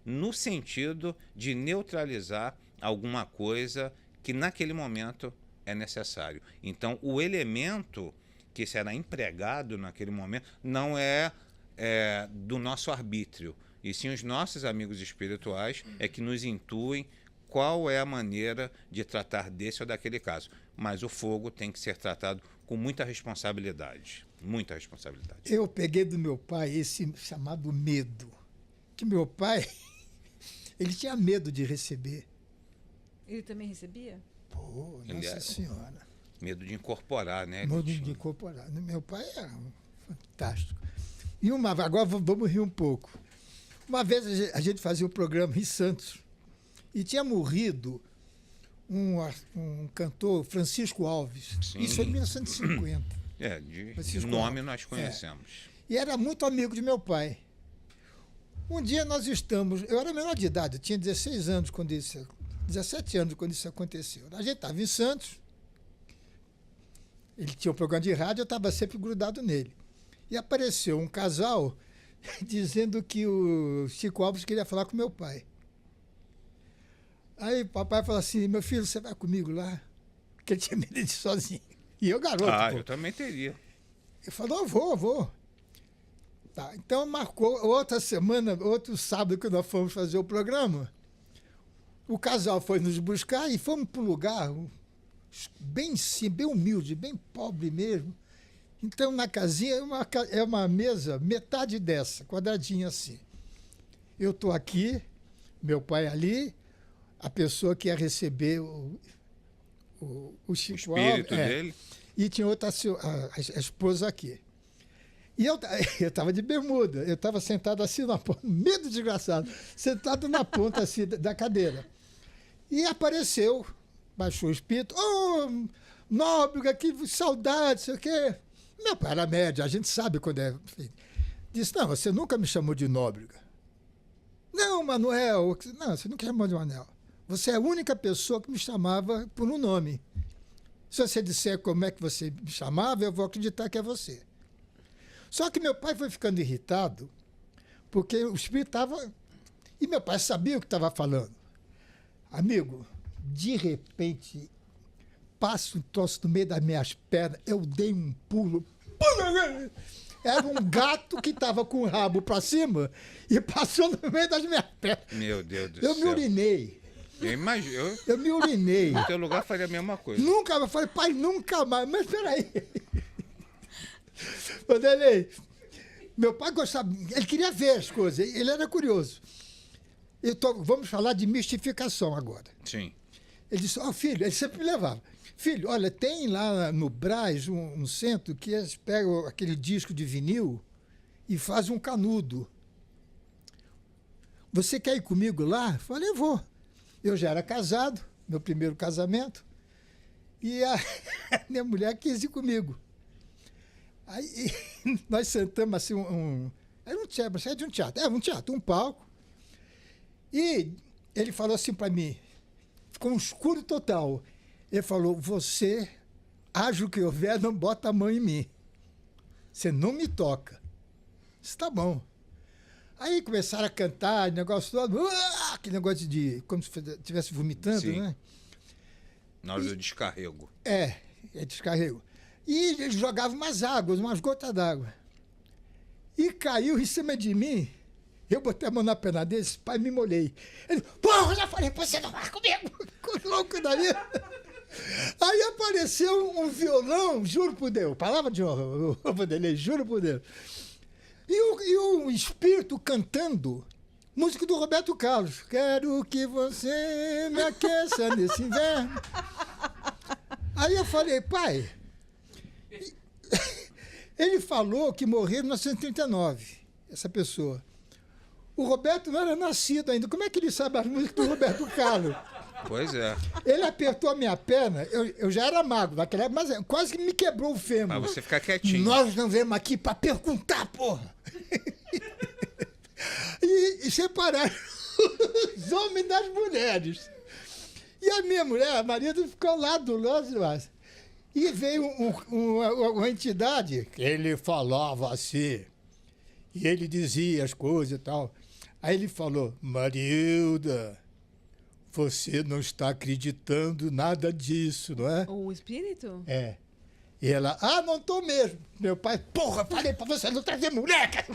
no sentido de neutralizar alguma coisa que naquele momento é necessário. Então, o elemento que será empregado naquele momento não é do nosso arbítrio, e sim os nossos amigos espirituais é que nos intuem qual é a maneira de tratar desse ou daquele caso. Mas o fogo tem que ser tratado com muita responsabilidade. Muita responsabilidade. Eu peguei do meu pai esse chamado medo. Que meu pai, ele tinha medo de receber. Ele também recebia? Pô, Nossa Senhora. Medo de incorporar, né? Medo de incorporar. Meu pai era fantástico. E agora vamos rir um pouco. Uma vez a gente fazia um programa em Santos e tinha morrido um cantor, Francisco Alves. Sim. Isso foi em 1950. De nome nós conhecemos. E era muito amigo de meu pai. Um dia eu era menor de idade, eu tinha 16 anos quando 17 anos quando isso aconteceu. A gente estava em Santos, ele tinha um programa de rádio, eu estava sempre grudado nele. E apareceu um casal dizendo que o Chico Alves queria falar com meu pai. Aí o papai falou assim, meu filho, você vai comigo lá? Porque ele tinha medo de ir sozinho. E eu, garoto. Eu também teria. Ele falou, eu vou. Tá, então marcou outra semana, outro sábado que nós fomos fazer o programa. O casal foi nos buscar e fomos para um lugar bem humilde, bem pobre mesmo. Então, na casinha é uma mesa, metade dessa, quadradinha assim. Eu estou aqui, meu pai ali, a pessoa que ia receber o Chico Alves. O espírito dele. E tinha outra, a esposa aqui. E eu estava de bermuda, eu estava sentado assim na ponta, medo desgraçado, sentado na ponta assim da cadeira. E apareceu, baixou o espírito, Nóbrega, que saudade, sei o quê. Meu pai era médio, a gente sabe quando é. Disse, não, você nunca me chamou de Nóbrega. Não, Manuel, não, você nunca me chamou de Manuel. Você é a única pessoa que me chamava por um nome. Se você disser como é que você me chamava, eu vou acreditar que é você. Só que meu pai foi ficando irritado, porque o espírito estava... E meu pai sabia o que estava falando. Amigo, de repente, passa um troço no meio das minhas pernas, eu dei um pulo. Era um gato que estava com o rabo para cima e passou no meio das minhas pernas. Meu Deus do céu. Eu me urinei. Eu imagino. Eu me urinei. No teu lugar faria a mesma coisa. Nunca, eu falei, pai, nunca mais. Mas peraí. Vanderlei, meu pai gostava, ele queria ver as coisas, ele era curioso. Vamos falar de mistificação agora. Sim. Ele disse, filho, ele sempre me levava. Filho, olha, tem lá no Brás um centro que eles pegam aquele disco de vinil e fazem um canudo. Você quer ir comigo lá? Eu falei, eu vou. Eu já era casado, meu primeiro casamento, e a minha mulher quis ir comigo. Aí nós sentamos assim, era um teatro, um palco. E ele falou assim para mim, ficou um escuro total. Ele falou, você, haja o que houver, não bota a mão em mim. Você não me toca. Isso tá bom. Aí começaram a cantar, negócio todo, aquele negócio de como se estivesse vomitando, sim, né? Na hora do descarrego. É descarrego. E ele jogava umas gotas d'água. E caiu em cima de mim. Eu botei a mão na perna dele, pai, me molhei. Ele, porra, eu já falei, você não vai comigo. Ficou louco daí. Aí apareceu um violão, juro por Deus, palavra de honra, Vanderlei, juro por Deus. E o espírito cantando, música do Roberto Carlos. Quero que você me aqueça nesse inverno. Aí eu falei, pai, ele falou que morreu em 1939, essa pessoa. O Roberto não era nascido ainda. Como é que ele sabe as músicas do Roberto Carlos? Pois é. Ele apertou a minha perna, eu já era magro naquela época, mas quase que me quebrou o fêmur. Pra você ficar quietinho. Nós não viemos aqui para perguntar, porra! E separaram os homens das mulheres. E a minha mulher, a marido, ficou lá do lado. E veio uma entidade, que ele falava assim, e ele dizia as coisas e tal. Aí ele falou, Marilda, você não está acreditando nada disso, não é? O espírito? É. E ela, não estou mesmo. Meu pai, porra, falei para você não trazer mulher.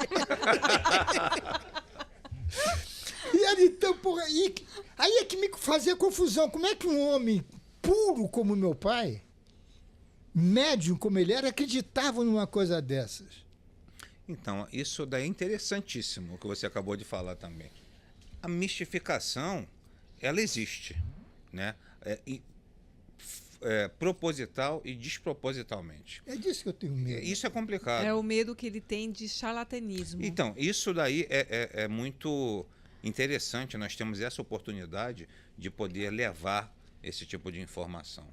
E ele, então, porra, aí é que me fazia confusão. Como é que um homem puro como meu pai, médium como ele era, acreditava numa coisa dessas? Então, isso daí é interessantíssimo, o que você acabou de falar também. A mistificação, ela existe, né? Proposital e despropositalmente. É disso que eu tenho medo. Isso é complicado. É o medo que ele tem de charlatanismo. Então, isso daí é muito interessante. Nós temos essa oportunidade de poder levar esse tipo de informação.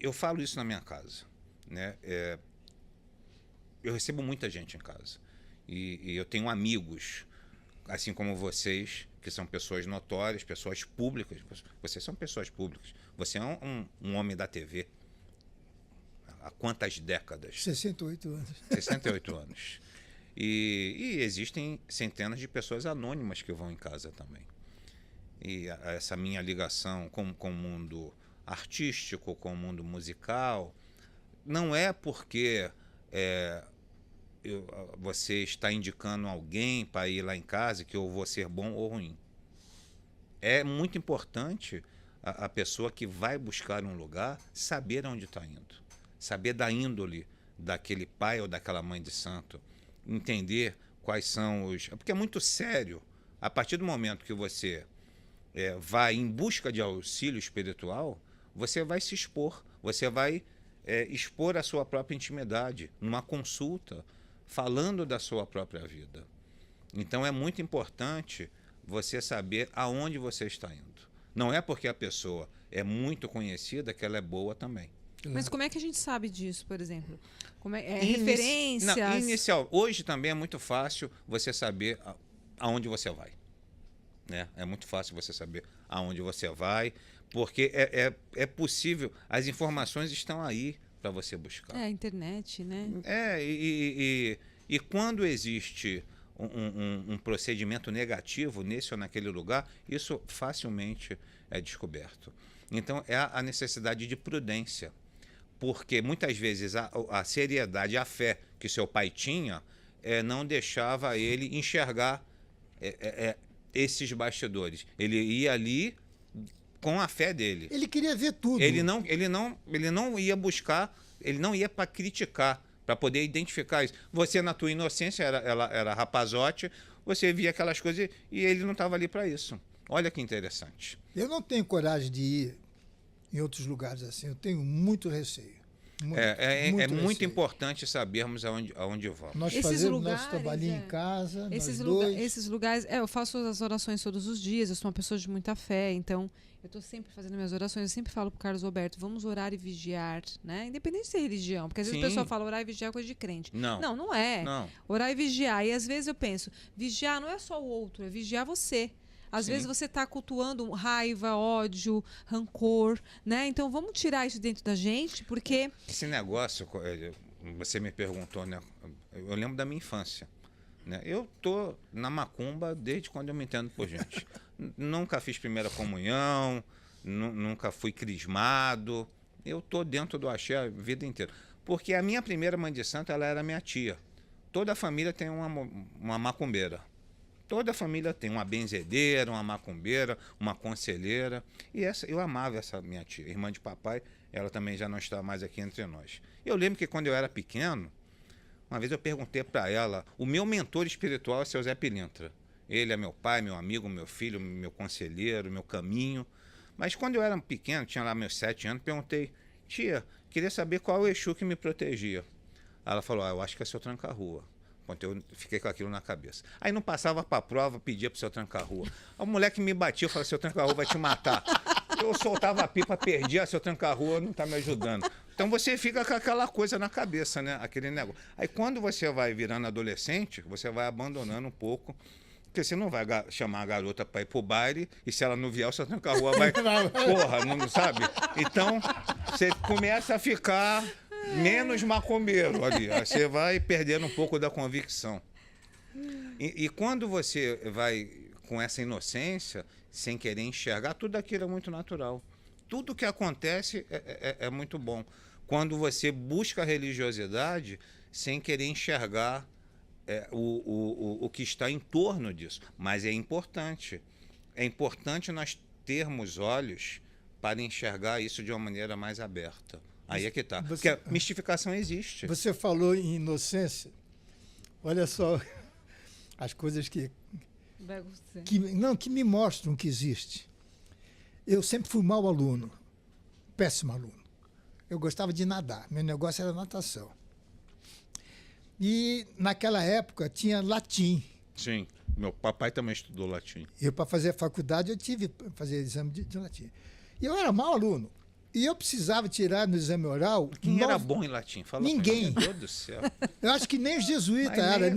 Eu falo isso na minha casa, né? Eu recebo muita gente em casa. E eu tenho amigos, assim como vocês, que são pessoas notórias, pessoas públicas. Vocês são pessoas públicas. Você é um homem da TV. Há quantas décadas? 68 anos. 68 anos. E existem centenas de pessoas anônimas que vão em casa também. E essa minha ligação com o mundo artístico, com o mundo musical, não é porque você está indicando alguém para ir lá em casa que eu vou ser bom ou ruim. É muito importante a pessoa que vai buscar um lugar saber onde está indo, saber da índole daquele pai ou daquela mãe de santo, entender quais são os... Porque é muito sério. A partir do momento que você vai em busca de auxílio espiritual, você vai se expor, você vai expor a sua própria intimidade numa consulta, falando da sua própria vida. Então é muito importante você saber aonde você está indo. Não é porque a pessoa é muito conhecida que ela é boa também. Mas como é que a gente sabe disso, por exemplo? Referências? Não, inicial. Hoje também é muito fácil você saber aonde você vai. Né? É muito fácil você saber aonde você vai, porque é possível, as informações estão aí para você buscar. A internet, né? E quando existe um procedimento negativo nesse ou naquele lugar, isso facilmente é descoberto. Então, é a necessidade de prudência, porque muitas vezes a seriedade, a fé que seu pai tinha, não deixava ele enxergar esses bastidores. Ele ia ali com a fé dele. Ele queria ver tudo. Ele não ia buscar, ele não ia para criticar, para poder identificar isso. Você, na tua inocência, era rapazote, você via aquelas coisas e ele não estava ali para isso. Olha que interessante. Eu não tenho coragem de ir em outros lugares assim. Eu tenho muito receio. Muito importante sabermos aonde vamos. Nós fazemos nosso trabalhinho em casa, esses lugares... eu faço as orações todos os dias, eu sou uma pessoa de muita fé, então eu estou sempre fazendo minhas orações, eu sempre falo para o Carlos Roberto, vamos orar e vigiar, né? Independente de ser religião, porque às vezes o pessoal fala orar e vigiar é coisa de crente. Não é. Não. Orar e vigiar, e às vezes eu penso, vigiar não é só o outro, é vigiar você. Às vezes você está cultuando raiva, ódio, rancor, né? Então vamos tirar isso dentro da gente, porque... Esse negócio, você me perguntou, né? Eu lembro da minha infância. Né? Eu tô na macumba desde quando eu me entendo por gente. Nunca fiz primeira comunhão, nunca fui crismado. Eu tô dentro do axé a vida inteira. Porque a minha primeira mãe de santo, ela era minha tia. Toda a família tem uma macumbeira. Toda a família tem uma benzedeira, uma macumbeira, uma conselheira. E eu amava essa minha tia, irmã de papai. Ela também já não está mais aqui entre nós. Eu lembro que quando eu era pequeno, uma vez eu perguntei para ela, o meu mentor espiritual é seu Zé Pilintra. Ele é meu pai, meu amigo, meu filho, meu conselheiro, meu caminho. Mas quando eu era pequeno, tinha lá meus 7 anos, perguntei, tia, queria saber qual é o Exu que me protegia. Ela falou, eu acho que é seu tranca-rua. Pronto, eu fiquei com aquilo na cabeça. Aí não passava para a prova, pedia para o seu tranca-rua. O moleque me batia, eu falava, seu tranca-rua vai te matar. Eu soltava a pipa, perdia, seu tranca-rua não está me ajudando. Então você fica com aquela coisa na cabeça, né? Aquele negócio. Aí quando você vai virando adolescente, você vai abandonando um pouco, porque você não vai chamar a garota para ir pro baile e se ela não vier, o seu tranca-rua vai... Porra, não sabe? Então você começa a ficar... menos macumbeiro ali. Aí você vai perdendo um pouco da convicção. E quando você vai com essa inocência, sem querer enxergar, tudo aquilo é muito natural. Tudo que acontece é muito bom. Quando você busca a religiosidade sem querer enxergar o que está em torno disso. Mas é importante. É importante nós termos olhos para enxergar isso de uma maneira mais aberta. Aí é que está. Porque a mistificação existe. Você falou em inocência. Olha só as coisas que me mostram que existe. Eu sempre fui mau aluno, péssimo aluno. Eu gostava de nadar, meu negócio era natação. E naquela época tinha latim. Sim, meu papai também estudou latim. Eu, para fazer a faculdade, eu tive que fazer exame de latim. E eu era mau aluno. E eu precisava tirar no exame oral... Quem era bom em latim? Fala ninguém. Meu Deus do céu. Eu acho que nem os jesuítas eram.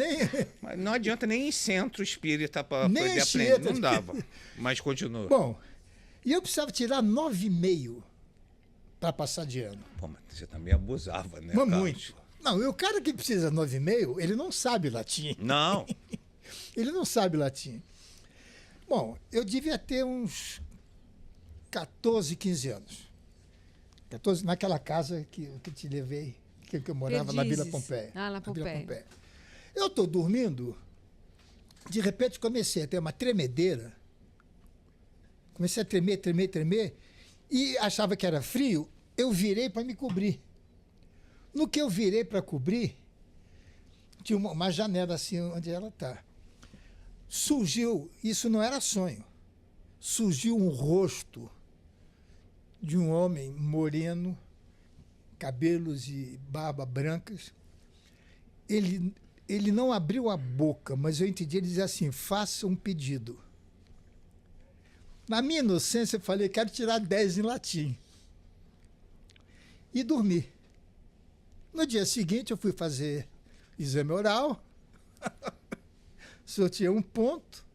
Mas não adianta nem em centro espírita para poder Anchieta. aprender. Não dava. Mas continua. Bom, e eu precisava tirar 9,5 para passar de ano. Pô, mas você também abusava, né? Mas muito. Não, o cara que precisa 9,5, ele não sabe latim. Não. Ele não sabe latim. Bom, eu devia ter uns 14, 15 anos. 14, naquela casa que te levei, que eu morava na Vila Pompeia. Ah, na Pompeia. Eu estou dormindo, de repente comecei a ter uma tremedeira. Comecei a tremer, e achava que era frio, eu virei para me cobrir. No que eu virei para cobrir, tinha uma janela assim onde ela está. Surgiu, isso não era sonho, surgiu um rosto de um homem moreno, cabelos e barba brancas. Ele não abriu a boca, mas eu entendi, ele dizia assim, faça um pedido. Na minha inocência, eu falei, quero tirar 10 em latim. E dormi. No dia seguinte, eu fui fazer exame oral, sorteei um ponto,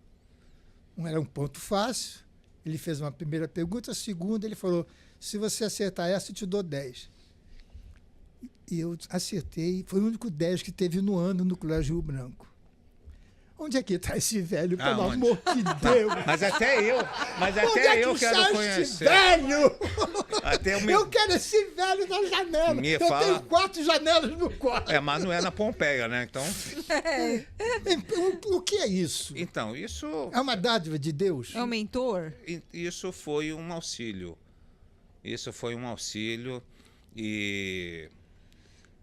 era um ponto fácil. Ele fez uma primeira pergunta, a segunda ele falou, se você acertar essa, eu te dou 10. E eu acertei, foi o único 10 que teve no ano no Colégio Rio Branco. Onde é que está esse velho, pelo amor de Deus? Mas até eu quero conhecer. Velho! Até eu quero esse velho na janela. Tenho 4 janelas no quarto. Mas não é na Pompeia, né? Então... O que é isso? Então, isso... É uma dádiva de Deus? É um mentor? Isso foi um auxílio. E...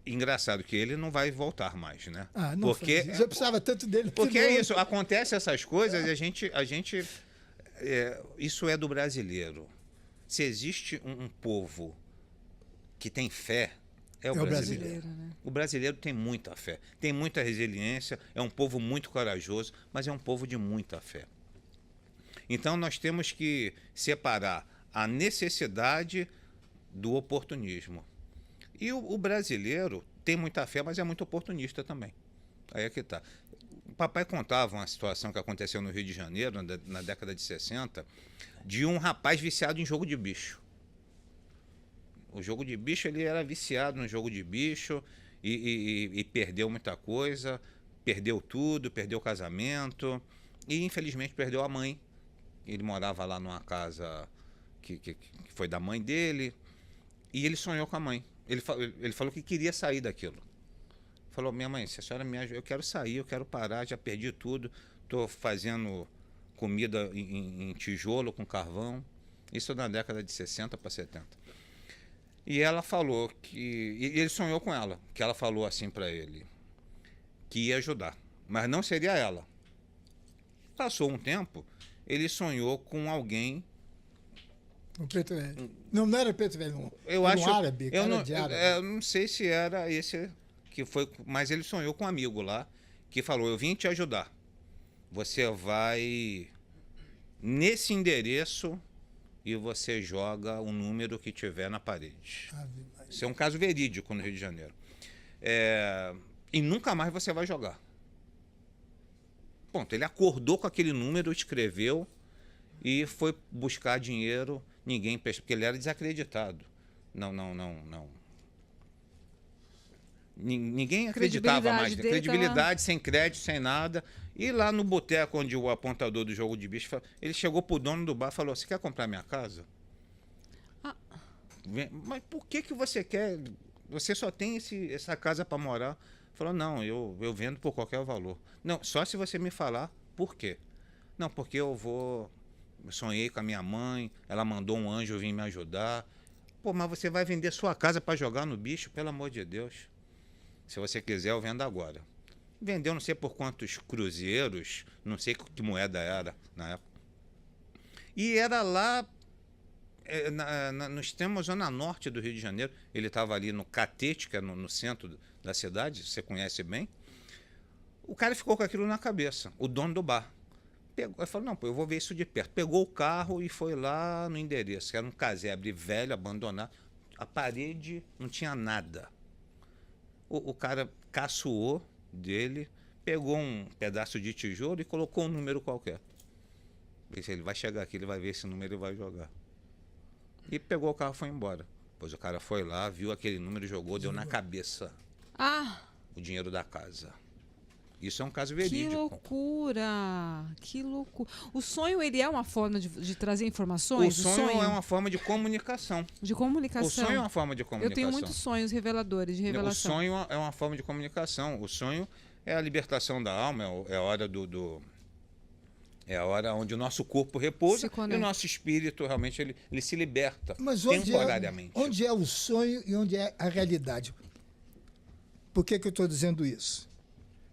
Engraçado que ele não vai voltar mais, né? Ah, não. Porque eu precisava tanto dele. Porque é isso, acontece essas coisas e a gente isso é do brasileiro. Se existe um povo que tem fé, é o brasileiro. Né? O brasileiro tem muita fé, tem muita resiliência, é um povo muito corajoso, mas é um povo de muita fé. Então nós temos que separar a necessidade do oportunismo. E o brasileiro tem muita fé, mas é muito oportunista também. Aí é que tá. O papai contava uma situação que aconteceu no Rio de Janeiro, na década de 60, de um rapaz viciado em jogo de bicho. O jogo de bicho, ele era viciado no jogo de bicho e perdeu muita coisa, perdeu tudo, perdeu o casamento e, infelizmente, perdeu a mãe. Ele morava lá numa casa que foi da mãe dele e ele sonhou com a mãe. Ele falou que queria sair daquilo. Falou, minha mãe, se a senhora me ajuda, eu quero sair, eu quero parar, já perdi tudo. Estou fazendo comida em tijolo com carvão. Isso na década de 60 para 70. E ela falou que... E ele sonhou com ela, que ela falou assim para ele, que ia ajudar, mas não seria ela. Passou um tempo, ele sonhou com alguém... O preto velho. Não era preto velho, não. Eu acho, árabe, eu não sei se era esse que foi, mas ele sonhou com um amigo lá que falou: eu vim te ajudar. Você vai nesse endereço e você joga o número que tiver na parede. Isso é um caso verídico no Rio de Janeiro. E nunca mais você vai jogar. Ponto. Ele acordou com aquele número, escreveu e foi buscar dinheiro. Ninguém prestou, porque ele era desacreditado. Não. Ninguém acreditava mais. Credibilidade, sem crédito, sem nada. E lá no boteco, onde o apontador do jogo de bicho, ele chegou pro dono do bar e falou: você quer comprar minha casa? Mas por que você quer? Você só tem essa casa para morar. Falou: não, eu vendo por qualquer valor. Não, só se você me falar por quê. Não, porque eu sonhei com a minha mãe, ela mandou um anjo vir me ajudar. Pô, mas você vai vender sua casa para jogar no bicho? Pelo amor de Deus. Se você quiser, eu vendo agora. Vendeu não sei por quantos cruzeiros, não sei que moeda era na época. E era lá no extremo zona norte do Rio de Janeiro. Ele estava ali no Catete, que é no centro da cidade, você conhece bem. O cara ficou com aquilo na cabeça, o dono do bar. Ele falou: não, pô, eu vou ver isso de perto. Pegou o carro e foi lá no endereço, que era um casebre velho, abandonado. A parede não tinha nada. O cara caçoou dele, pegou um pedaço de tijolo e colocou um número qualquer. Ele vai chegar aqui, ele vai ver esse número e vai jogar. E pegou o carro e foi embora. Pois o cara foi lá, viu aquele número, jogou, deu na cabeça o dinheiro da casa. Isso é um caso verídico. Que loucura! Que loucura! O sonho, ele é uma forma de trazer informações? O sonho é uma forma de comunicação. De comunicação. O sonho é uma forma de comunicação. Eu tenho muitos sonhos reveladores, de revelação. O sonho é uma forma de comunicação. O sonho é a libertação da alma, é a hora é a hora onde o nosso corpo repousa e o nosso espírito realmente ele se liberta. Mas temporariamente. Onde é o sonho e onde é a realidade? Por que eu estou dizendo isso?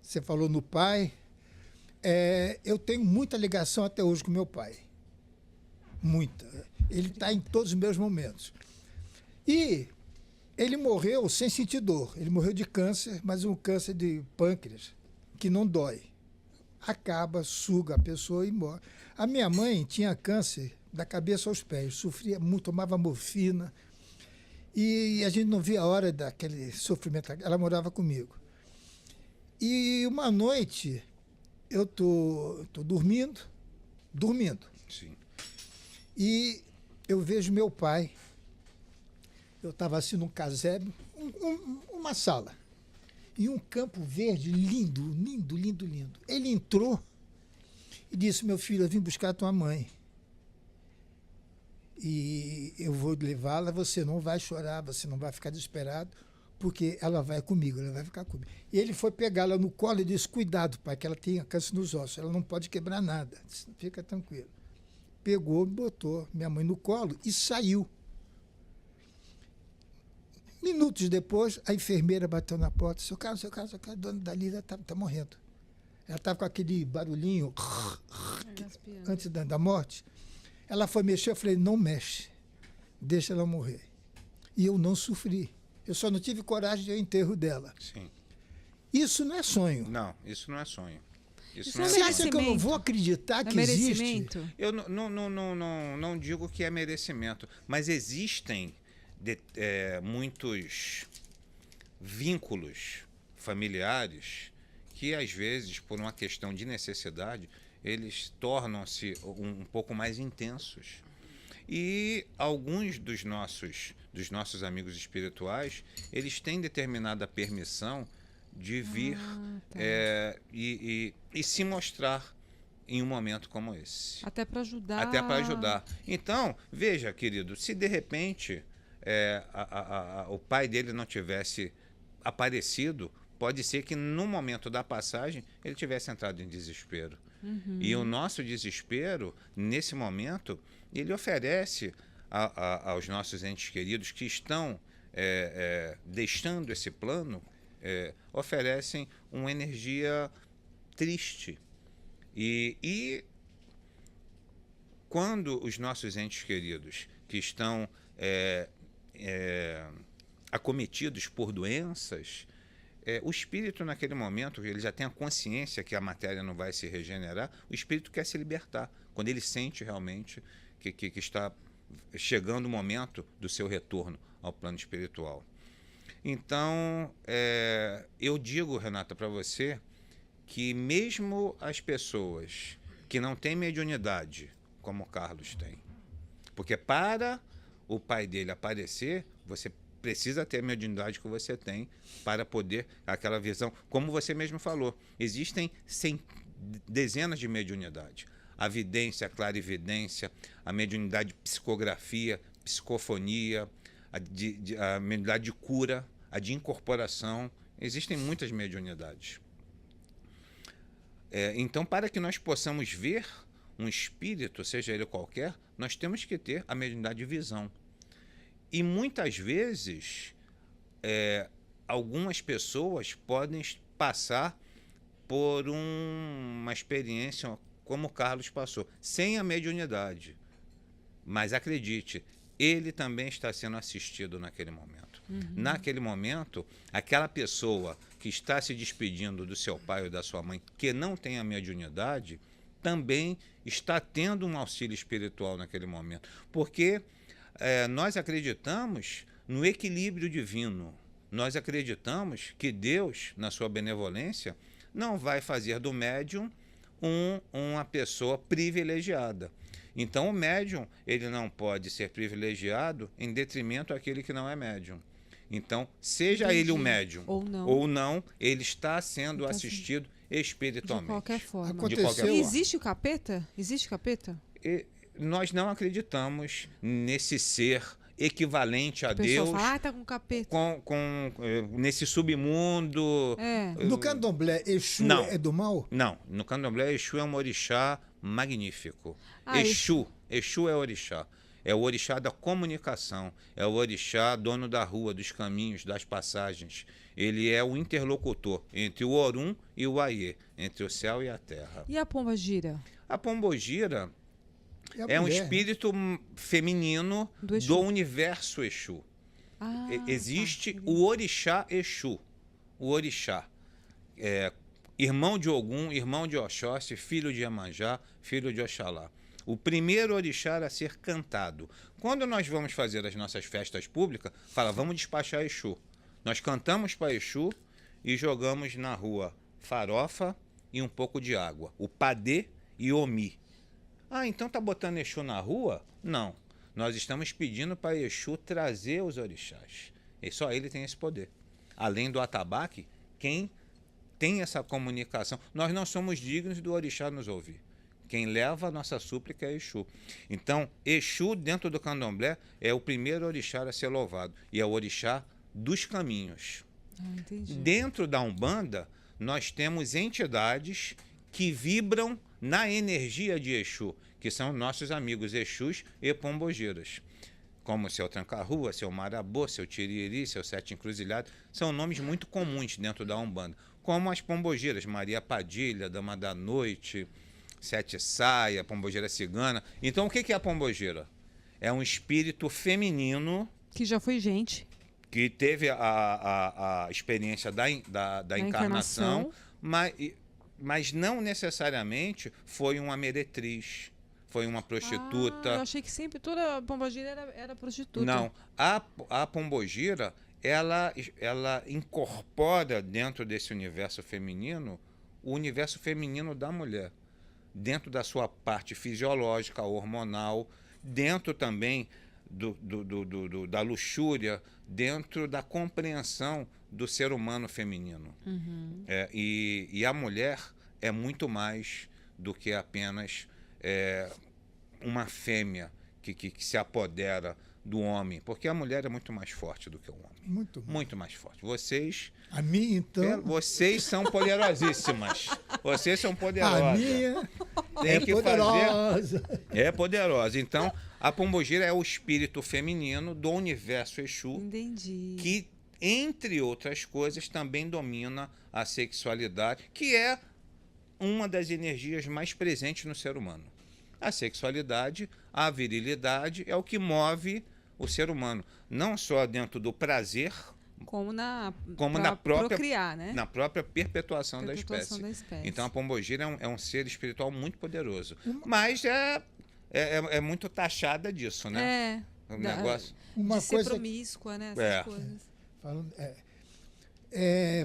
Você falou no pai. Eu tenho muita ligação até hoje com meu pai. Muita. Ele está em todos os meus momentos. E ele morreu sem sentir dor. Ele morreu de câncer, mas um câncer de pâncreas, que não dói. Acaba, suga a pessoa e morre. A minha mãe tinha câncer da cabeça aos pés, sofria muito, tomava morfina. E a gente não via a hora daquele sofrimento. Ela morava comigo. E uma noite eu tô dormindo. Sim. E eu vejo meu pai. Eu estava assim num casebre, uma sala. E um campo verde lindo, lindo, lindo, lindo. Ele entrou e disse: meu filho, eu vim buscar a tua mãe. E eu vou levá-la, você não vai chorar, você não vai ficar desesperado, porque ela vai comigo, ela vai ficar comigo. E ele foi pegá-la no colo e disse: cuidado, pai, que ela tem câncer nos ossos, ela não pode quebrar nada, fica tranquilo. Pegou, botou minha mãe no colo e saiu. Minutos depois, a enfermeira bateu na porta: seu Carlos, a dona Dalila está morrendo. Ela estava com aquele barulhinho antes da morte. Ela foi mexer, eu falei: não mexe, deixa ela morrer. E eu não sofri. Eu só não tive coragem de ir ao enterro dela. Sim. Isso não é sonho. Não, isso não é sonho. Isso não é Você acha que eu não vou acreditar que existe? Eu não digo que é merecimento, mas existem muitos vínculos familiares que, às vezes, por uma questão de necessidade, eles tornam-se um pouco mais intensos. E alguns dos nossos amigos espirituais, eles têm determinada permissão de vir e se mostrar em um momento como esse. Até para ajudar. Até para ajudar. Então, veja, querido, se de repente o pai dele não tivesse aparecido, pode ser que no momento da passagem ele tivesse entrado em desespero. Uhum. E o nosso desespero, nesse momento, ele oferece aos nossos entes queridos que estão deixando esse plano, oferecem uma energia triste. E quando os nossos entes queridos que estão acometidos por doenças, o espírito, naquele momento, ele já tem a consciência que a matéria não vai se regenerar, o espírito quer se libertar, quando ele sente realmente que está chegando o momento do seu retorno ao plano espiritual. Então, eu digo, Renata, para você, que mesmo as pessoas que não têm mediunidade, como o Carlos tem, porque para o pai dele aparecer, você precisa ter a mediunidade que você tem para poder, aquela visão, como você mesmo falou, existem dezenas de mediunidades. A vidência, a clarividência, a mediunidade de psicografia, psicofonia, a mediunidade de cura, a de incorporação. Existem muitas mediunidades. Então, para que nós possamos ver um espírito, seja ele qualquer, nós temos que ter a mediunidade de visão. E muitas vezes, algumas pessoas podem passar por uma experiência como o Carlos passou, sem a mediunidade. Mas acredite, ele também está sendo assistido naquele momento. Naquele momento, aquela pessoa que está se despedindo do seu pai ou da sua mãe, que não tem a mediunidade, também está tendo um auxílio espiritual naquele momento. Porque nós acreditamos no equilíbrio divino. Nós acreditamos que Deus, na sua benevolência, não vai fazer do médium uma pessoa privilegiada. Então, o médium, ele não pode ser privilegiado em detrimento àquele que não é médium. Então, seja ele o médium ou não, ele está sendo assistido espiritualmente. De qualquer forma. Aconteceu. E existe o capeta? Existe capeta? Nós não acreditamos nesse ser equivalente a Deus. Fala, tá com capeta. Nesse submundo. No candomblé, Exu é do mal? Não, no candomblé, Exu é um orixá magnífico. Exu é orixá. É o orixá da comunicação, é o orixá dono da rua, dos caminhos, das passagens. Ele é o interlocutor entre o Orum e o Aie, entre o céu e a terra. E a pombogira? A pombogira é um espírito feminino do universo Exu. Existe o orixá Exu, o orixá. Irmão de Ogum, irmão de Oxóssi, filho de Iemanjá, filho de Oxalá. O primeiro orixá a ser cantado. Quando nós vamos fazer as nossas festas públicas, fala, vamos despachar Exu. Nós cantamos para Exu e jogamos na rua farofa e um pouco de água. O padê e o omi. Então tá botando Exu na rua? Não. Nós estamos pedindo para Exu trazer os orixás. E só ele tem esse poder. Além do atabaque, quem tem essa comunicação, nós não somos dignos do orixá nos ouvir. Quem leva a nossa súplica é Exu. Então, Exu, dentro do candomblé, é o primeiro orixá a ser louvado. E é o orixá dos caminhos. Entendi. Dentro da Umbanda, nós temos entidades que vibram na energia de Exu, que são nossos amigos Exus e Pombogiras. Como seu Tranca-Rua, seu Marabô, seu Tiriri, seu Sete Encruzilhadas, são nomes muito comuns dentro da Umbanda. Como as Pombogiras, Maria Padilha, Dama da Noite, Sete Saia, Pombogira Cigana. Então, o que é a Pombogira? É um espírito feminino... Que já foi gente. Que teve a experiência da encarnação, mas não necessariamente foi uma meretriz, foi uma prostituta. Eu achei que sempre toda pombogira era prostituta. Não, a pombogira, ela incorpora dentro desse universo feminino o universo feminino da mulher, dentro da sua parte fisiológica, hormonal, dentro também da luxúria, dentro da compreensão do ser humano feminino. E a mulher é muito mais do que apenas uma fêmea que se apodera do homem, porque a mulher é muito mais forte do que o homem. Muito mais forte. Vocês... A minha, então... vocês são poderosíssimas. Vocês são poderosas. A minha Tem que poderosa. É poderosa. Então, a pombogira é o espírito feminino do universo Exu. Entendi. Que, entre outras coisas, também domina a sexualidade, que é uma das energias mais presentes no ser humano. A sexualidade, a virilidade é o que move o ser humano. Não só dentro do prazer, Como como pra na própria procriar, né? na própria perpetuação, Perpetuação da espécie. da espécie. Então a pombogira é um ser espiritual muito poderoso. Mas é muito taxada disso, né? O negócio. Uma de ser coisa promíscua, né? Essas coisas.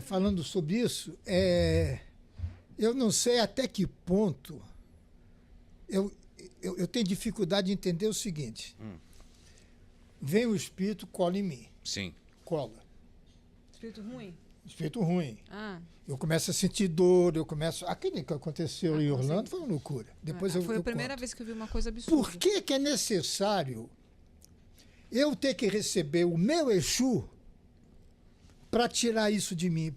falando sobre isso, eu não sei até que ponto eu tenho dificuldade de entender o seguinte. Vem o espírito, cola em mim. Sim. Cola. Espírito ruim? Espírito ruim. Ah. Eu começo a sentir dor, aquele que aconteceu em Orlando foi uma loucura. Depois foi a primeira conto. vez que eu vi uma coisa absurda. Por que é necessário eu ter que receber o meu Exu para tirar isso de mim?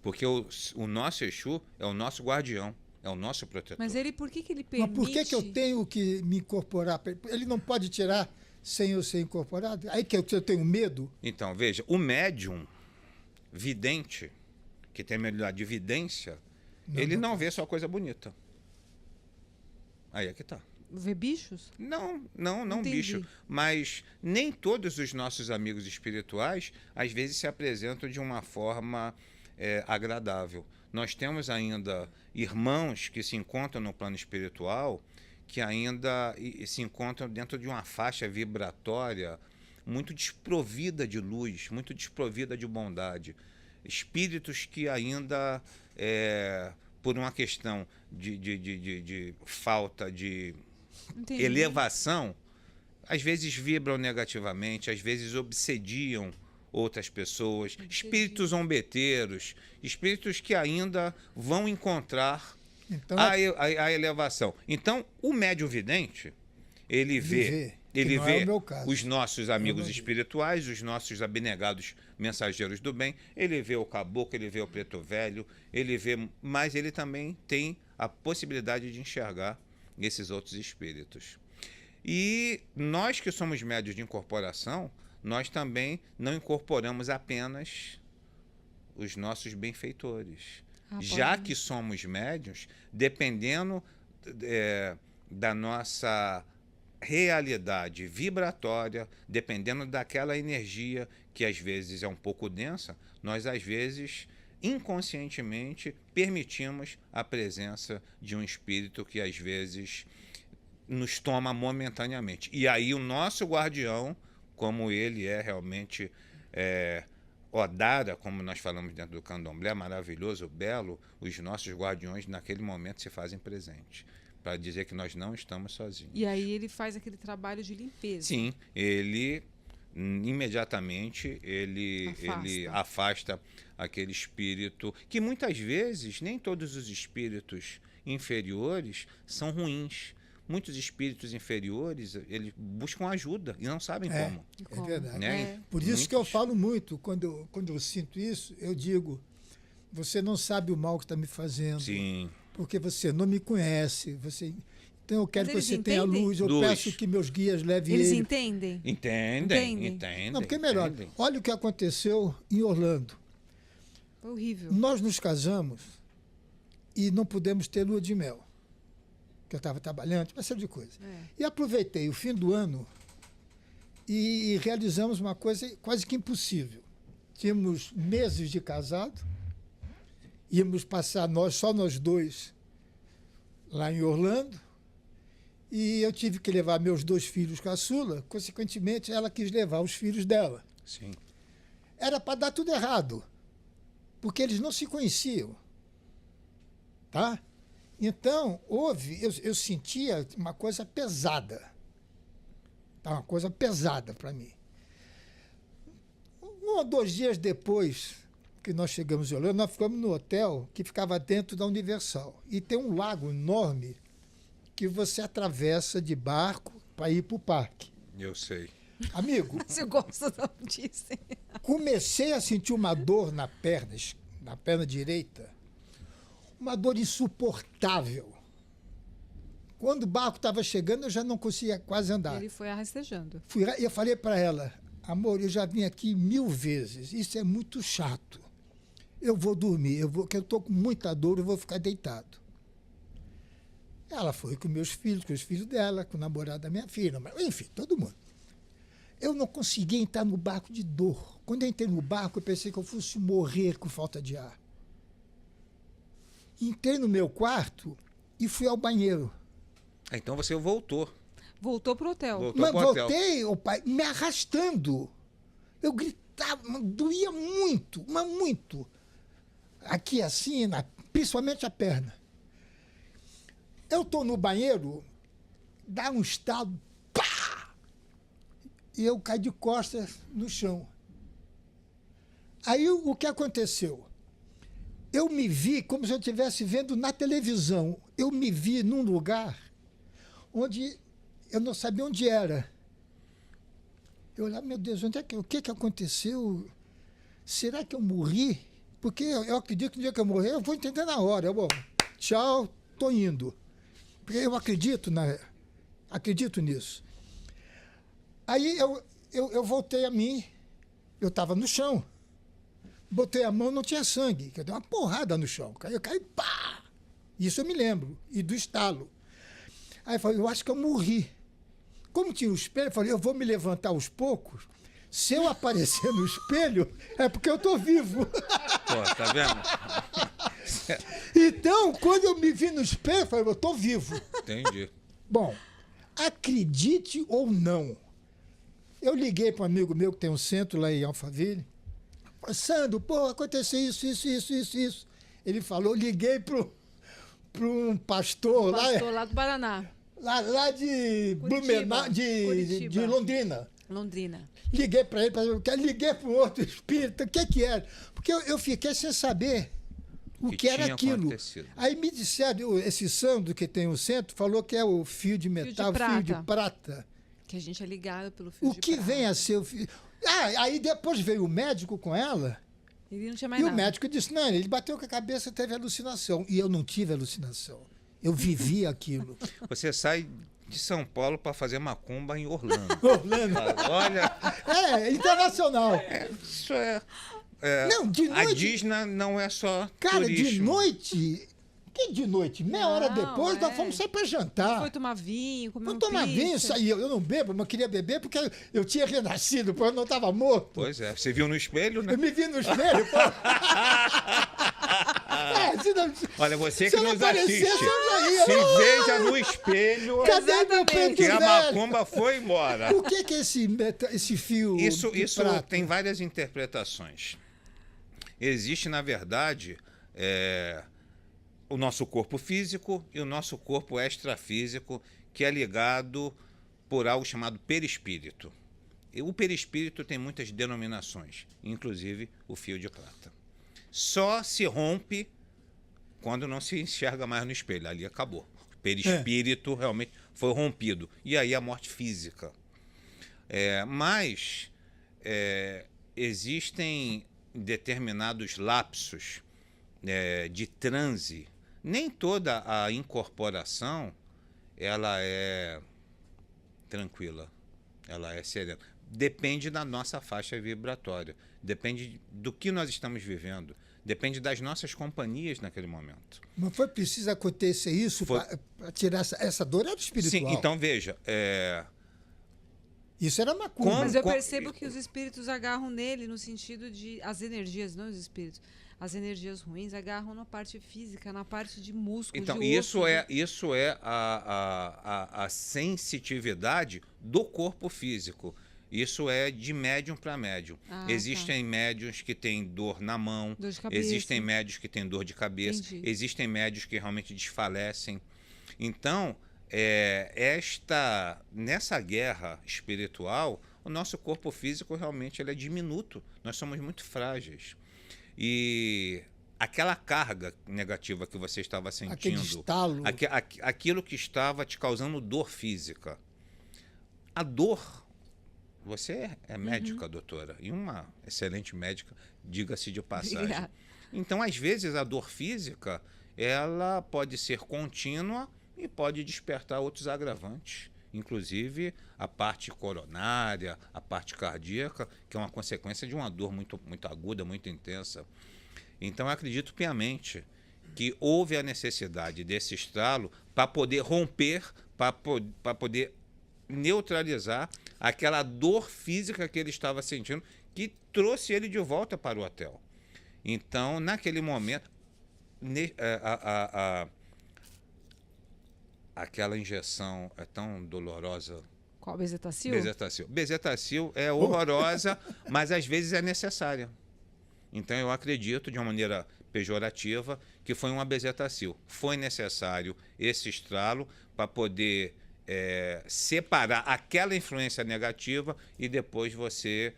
Porque o nosso Exu é o nosso guardião, é o nosso protetor. Mas por que ele permite... Mas por que eu tenho que me incorporar? Ele não pode tirar sem eu ser incorporado? Aí que eu tenho medo? Então, veja, o médium vidente, que tem a melhor de vidência, ele não vê só coisa bonita. Aí é que tá. Vê bichos? Não Entendi. bicho. Mas nem todos os nossos amigos espirituais, às vezes, se apresentam de uma forma agradável. Nós temos ainda irmãos que se encontram no plano espiritual, que ainda se encontram dentro de uma faixa vibratória muito desprovida de luz, muito desprovida de bondade. Espíritos que ainda, por uma questão de falta de Entendi. elevação, às vezes vibram negativamente, às vezes obsediam outras pessoas, espíritos zombeteiros, espíritos que ainda vão encontrar a elevação. Então, o médium vidente, ele vê os nossos amigos espirituais, os nossos abnegados mensageiros do bem, ele vê o caboclo, ele vê o preto velho, mas ele também tem a possibilidade de enxergar esses outros espíritos. E nós que somos médios de incorporação, nós também não incorporamos apenas os nossos benfeitores. Já que somos médios, dependendo da nossa realidade vibratória, dependendo daquela energia que às vezes é um pouco densa, nós às vezes inconscientemente permitimos a presença de um espírito que às vezes nos toma momentaneamente. E aí o nosso guardião, como ele é realmente Odara, como nós falamos dentro do candomblé, maravilhoso, belo, os nossos guardiões naquele momento se fazem presentes, para dizer que nós não estamos sozinhos. E aí ele faz aquele trabalho de limpeza. Sim, ele imediatamente ele afasta aquele espírito, que muitas vezes nem todos os espíritos inferiores são ruins. Muitos espíritos inferiores, eles buscam ajuda e não sabem como. É verdade. Né? Por isso que eu falo muito, quando eu sinto isso, eu digo, você não sabe o mal que está me fazendo. Sim. Porque você não me conhece. Então eu quero que você tenha luz. Eu peço que meus guias levem Eles ele. entendem? Entendem. Não, porque é melhor. Olha o que aconteceu em Orlando. Foi horrível. Nós nos casamos e não pudemos ter lua de mel. Que eu estava trabalhando, uma série de coisas. E aproveitei o fim do ano e realizamos uma coisa quase que impossível. Tínhamos meses de casado, íamos passar só nós dois lá em Orlando, e eu tive que levar meus 2 filhos caçula, consequentemente ela quis levar os filhos dela. Sim. Era para dar tudo errado, porque eles não se conheciam. Tá? Então, eu sentia uma coisa pesada. Tá? Uma coisa pesada para mim. 1 ou 2 dias depois que nós chegamos em Orlando, nós ficamos no hotel que ficava dentro da Universal. E tem um lago enorme que você atravessa de barco para ir para o parque. Eu sei. Amigo, você gosta disso? Comecei a sentir uma dor na perna direita. Uma dor insuportável. Quando o barco estava chegando, eu já não conseguia quase andar. Ele foi arrastejando. Eu falei para ela, amor, eu já vim aqui 1000 vezes, isso é muito chato. Eu vou dormir, porque eu estou com muita dor, eu vou ficar deitado. Ela foi com meus filhos, com os filhos dela, com o namorado da minha filha, enfim, todo mundo. Eu não conseguia entrar no barco de dor. Quando eu entrei no barco, eu pensei que eu fosse morrer com falta de ar. Entrei no meu quarto e fui ao banheiro. Então você voltou. Voltou pro hotel. Mas voltei, pai, me arrastando. Eu gritava, doía muito, mas muito. Aqui assim, principalmente a perna. Eu estou no banheiro, dá um estalo, pá! E eu caí de costas no chão. Aí o que aconteceu? Eu me vi como se eu estivesse vendo na televisão. Eu me vi num lugar onde eu não sabia onde era. Eu olhava, meu Deus, o que aconteceu? Será que eu morri? Porque eu acredito que no dia que eu morrer, eu vou entender na hora. Eu vou, tchau, tô indo. Porque eu acredito nisso. Aí eu voltei a mim, eu estava no chão. Botei a mão, não tinha sangue. Eu dei uma porrada no chão. Eu caí, pá! Isso eu me lembro. E do estalo. Aí eu falei, eu acho que eu morri. Como tinha o espelho, eu falei, eu vou me levantar aos poucos. Se eu aparecer no espelho, é porque eu estou vivo. Pô, tá vendo? Então, quando eu me vi no espelho, eu falei, eu estou vivo. Entendi. Bom, acredite ou não, eu liguei para um amigo meu que tem um centro lá em Alphaville. Sandro, pô, aconteceu isso. Ele falou, liguei para um pastor lá do Paraná. Lá de Blumenau, de Londrina. Londrina. Liguei para ele, liguei para um outro espírito, o que era? Porque eu fiquei sem saber o que era aquilo. Acontecido. Aí me disseram, esse Sandro que tem o centro, falou que é o fio de metal, fio de prata. Que a gente é ligado pelo fio de prata. O que vem a ser o fio... aí depois veio o médico com ela. Ele não tinha mais nada. O médico disse, não, ele bateu com a cabeça e teve alucinação. E eu não tive alucinação. Eu vivi aquilo. Você sai de São Paulo para fazer macumba em Orlando. Olha. É, internacional. Isso é. Não, de noite. A Disney não é só. Cara, turismo. de noite. Que de noite? Meia hora depois, nós fomos sair para jantar. Foi tomar vinho, comer Foi tomar vinho, saí. Eu não bebo, mas queria beber porque eu tinha renascido, porque eu não estava morto. Pois é. Você viu no espelho, né? Eu me vi no espelho, pô. Olha, você que nos assiste, se veja no espelho. Cadê meu preto que a macumba foi embora. O que é esse fio? Isso tem várias interpretações. Existe, na verdade, o nosso corpo físico e o nosso corpo extrafísico, que é ligado por algo chamado perispírito. E o perispírito tem muitas denominações, inclusive o fio de prata. Só se rompe quando não se enxerga mais no espelho. Ali acabou. O perispírito realmente foi rompido. E aí a morte física. Mas existem determinados lapsos de transe. Nem toda a incorporação ela é tranquila, ela é serena. Depende da nossa faixa vibratória, depende do que nós estamos vivendo, depende das nossas companhias naquele momento. Mas foi preciso acontecer isso para tirar essa dor espiritual? Sim, então veja... Isso era macumba. Mas eu percebo que os espíritos agarram nele no sentido de... As energias, não os espíritos. As energias ruins agarram na parte física, na parte de músculo, então, de osso. Isso é a sensitividade do corpo físico. Isso é de médium para médium. Existem médiums que têm dor na mão, dor de cabeça. Existem médiums que têm dor de cabeça, existem médiums que realmente desfalecem. Então, nessa guerra espiritual, o nosso corpo físico realmente ele é diminuto. Nós somos muito frágeis. E aquela carga negativa que você estava sentindo, aquele estalo, aquilo que estava te causando dor física, a dor, você é médica, doutora, e uma excelente médica, diga-se de passagem. Obrigada. Então, às vezes, a dor física, ela pode ser contínua e pode despertar outros agravantes. Inclusive a parte coronária, a parte cardíaca, que é uma consequência de uma dor muito, muito aguda, muito intensa. Então, eu acredito piamente que houve a necessidade desse estralo para poder romper, para poder neutralizar aquela dor física que ele estava sentindo, que trouxe ele de volta para o hotel. Então, naquele momento, aquela injeção é tão dolorosa. Qual, Bezetacil? Bezetacil. Bezetacil é horrorosa, mas às vezes é necessária. Então, eu acredito, de uma maneira pejorativa, que foi uma Bezetacil. Foi necessário esse estralo para poder separar aquela influência negativa e depois você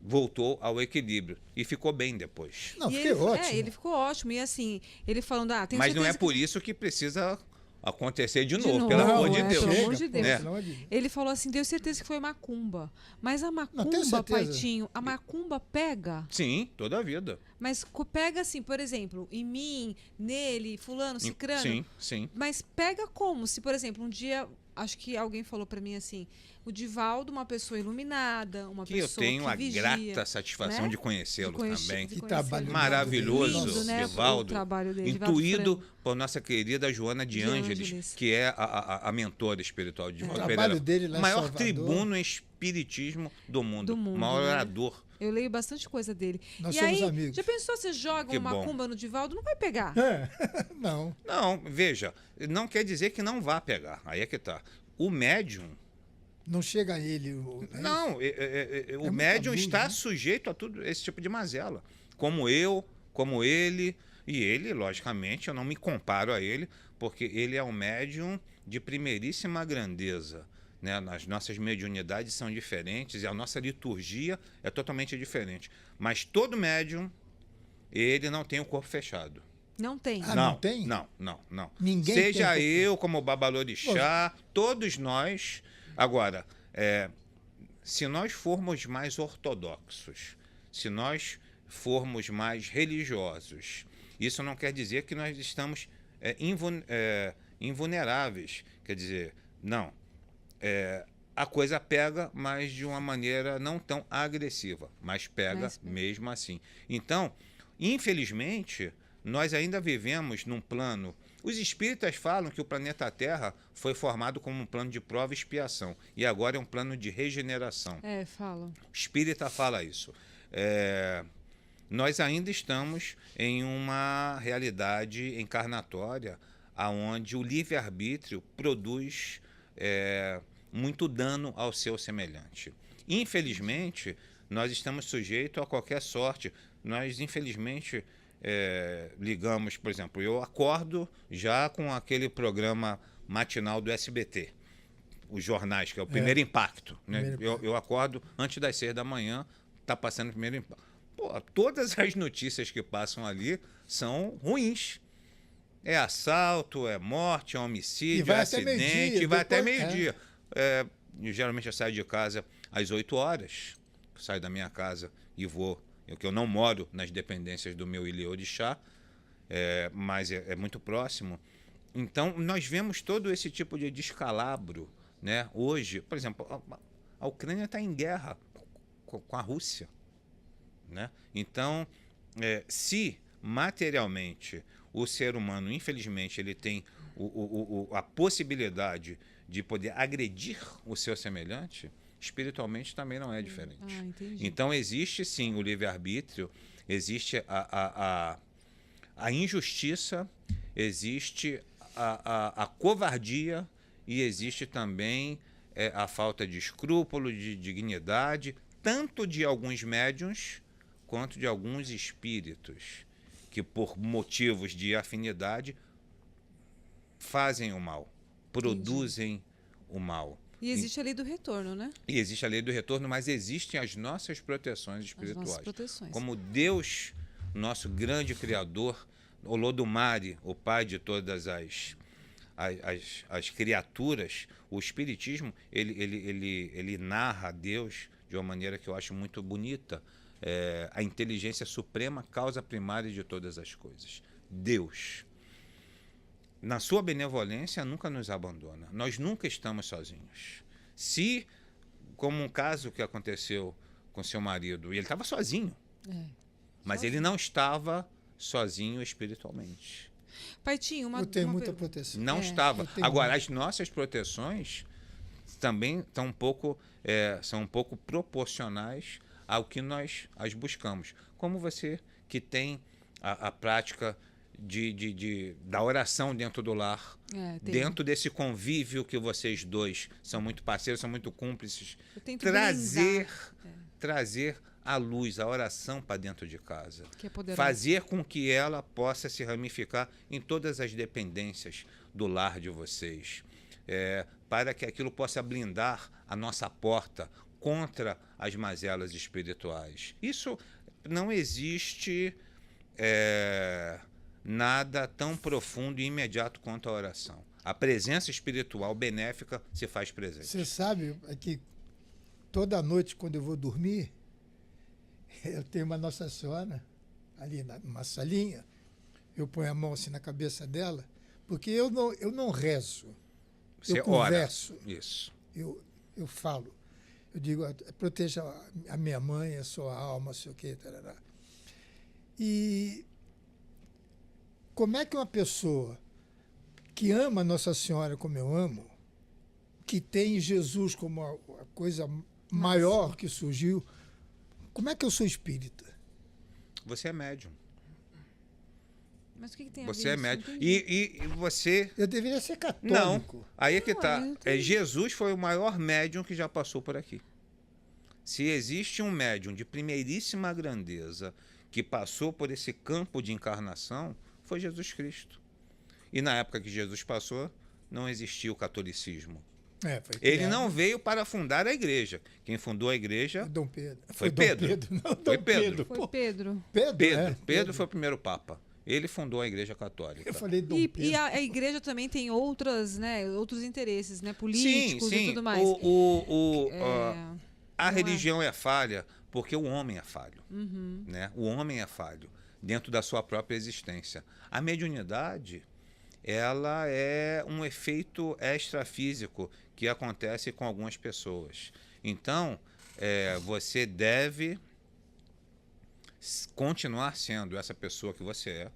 voltou ao equilíbrio. E ficou bem depois. Não, fiquei ótimo. Ele ficou ótimo. E assim, ele falando, tenho mas não é por isso que precisa acontecer de novo, pelo amor de Deus. Pelo amor de Deus. Né? Ele falou assim, tenho certeza que foi macumba. Mas a macumba, Paitinho, a macumba pega? Sim, toda a vida. Mas pega assim, por exemplo, em mim, nele, fulano, cicrano. Sim, sim. Mas pega como? Se, por exemplo, um dia, acho que alguém falou pra mim assim, o Divaldo, uma pessoa iluminada, uma pessoa que vigia. Eu tenho a grata satisfação, né, de conhecê-lo também. Que trabalho maravilhoso, lindo, né, Divaldo. O trabalho dele, intuído por nossa querida Joana de Ângeles, que é a mentora espiritual de Divaldo Pereira. O trabalho dele lá o maior tribuno em espiritismo do mundo, o maior orador. Eu leio bastante coisa dele. Nós e somos aí, amigos. Já pensou, você joga uma macumba no Divaldo, não vai pegar? Não. Não, veja, não quer dizer que não vá pegar. Aí é que tá. O médium... Não chega a ele. Não, o médium está sujeito a tudo esse tipo de mazela. Como eu, como ele. E ele, logicamente, eu não me comparo a ele, porque ele é um médium de primeiríssima grandeza. Né? As nossas mediunidades são diferentes e a nossa liturgia é totalmente diferente. Mas todo médium, ele não tem o corpo fechado. Não tem? Não tem? Não. Ninguém Seja tem eu, como Babalorixá, todos nós... Agora, se nós formos mais ortodoxos, se nós formos mais religiosos, isso não quer dizer que nós estamos invulneráveis. Quer dizer, não. A coisa pega, mas de uma maneira não tão agressiva, mas pega mesmo assim. Então, infelizmente, nós ainda vivemos num plano... Os espíritas falam que o planeta Terra foi formado como um plano de prova e expiação, e agora é um plano de regeneração. Falam. O espírita fala isso. Nós ainda estamos em uma realidade encarnatória onde o livre-arbítrio produz muito dano ao seu semelhante. Infelizmente, nós estamos sujeitos a qualquer sorte. Nós, infelizmente... ligamos, por exemplo, eu acordo já com aquele programa matinal do SBT, os jornais, que é o Primeiro Impacto. Né? Eu acordo antes das 6 da manhã, está passando o Primeiro Impacto. Pô, todas as notícias que passam ali são ruins. É assalto, é morte, é homicídio, é acidente, e vai até meio-dia. Geralmente eu saio de casa às 8 horas, saio da minha casa e vou... que eu não moro nas dependências do meu Ilê-Orixá, mas é muito próximo. Então, nós vemos todo esse tipo de descalabro. Né? Hoje, por exemplo, a Ucrânia está em guerra com a Rússia. Né? Então, se materialmente o ser humano, infelizmente, ele tem a possibilidade de poder agredir o seu semelhante... espiritualmente também não é diferente. Então, existe sim o livre-arbítrio, existe a injustiça, existe a covardia e existe também a falta de escrúpulo, de dignidade, tanto de alguns médiuns quanto de alguns espíritos, que por motivos de afinidade fazem o mal, produzem o mal. E existe a lei do retorno, né? E existe a lei do retorno, mas existem as nossas proteções espirituais. As nossas proteções. Como Deus, nosso grande Criador, Olodumare, o Pai de todas as criaturas, o Espiritismo, ele narra Deus de uma maneira que eu acho muito bonita. A inteligência suprema, causa primária de todas as coisas. Deus, na sua benevolência, nunca nos abandona. Nós nunca estamos sozinhos. Se, como um caso que aconteceu com seu marido, e ele estava sozinho, mas ele não estava sozinho espiritualmente. Paitinho, eu tenho muita proteção. Não estava. Agora, as nossas proteções também são um pouco proporcionais ao que nós as buscamos. Como você que tem a prática da oração dentro do lar, dentro desse convívio que vocês dois são muito parceiros, são muito cúmplices, trazer a luz, a oração para dentro de casa, fazer com que ela possa se ramificar em todas as dependências do lar de vocês, para que aquilo possa blindar a nossa porta contra as mazelas espirituais. Isso não existe nada tão profundo e imediato quanto a oração. A presença espiritual benéfica se faz presente. Você sabe que toda noite, quando eu vou dormir, eu tenho uma Nossa Senhora ali numa salinha, eu ponho a mão assim na cabeça dela, porque eu não rezo, Você eu converso, ora. Isso. eu falo. Eu digo, proteja a minha mãe, a sua alma, sei o quê, tarará. E como é que uma pessoa que ama Nossa Senhora como eu amo, que tem Jesus como a coisa maior que surgiu, como é que eu sou espírita? Você é médium. Mas o que tem a Você ver é isso? médium. Entendi. E você... Eu deveria ser católico. Não, aí é que está. eu entendi. Jesus foi o maior médium que já passou por aqui. Se existe um médium de primeiríssima grandeza que passou por esse campo de encarnação, foi Jesus Cristo. E na época que Jesus passou, não existia o catolicismo. Ele não veio para fundar a igreja. Quem fundou a igreja Dom Pedro. foi Pedro. Não, Foi Dom Pedro. Foi Pedro. Pedro foi o primeiro papa. Ele fundou a igreja católica. Eu falei Dom Pedro. E a igreja também tem outros interesses, né? Políticos e tudo mais. A religião é falha porque o homem é falho. Uhum. Né? O homem é falho dentro da sua própria existência. A mediunidade, ela é um efeito extrafísico que acontece com algumas pessoas. Então, você deve continuar sendo essa pessoa que você é,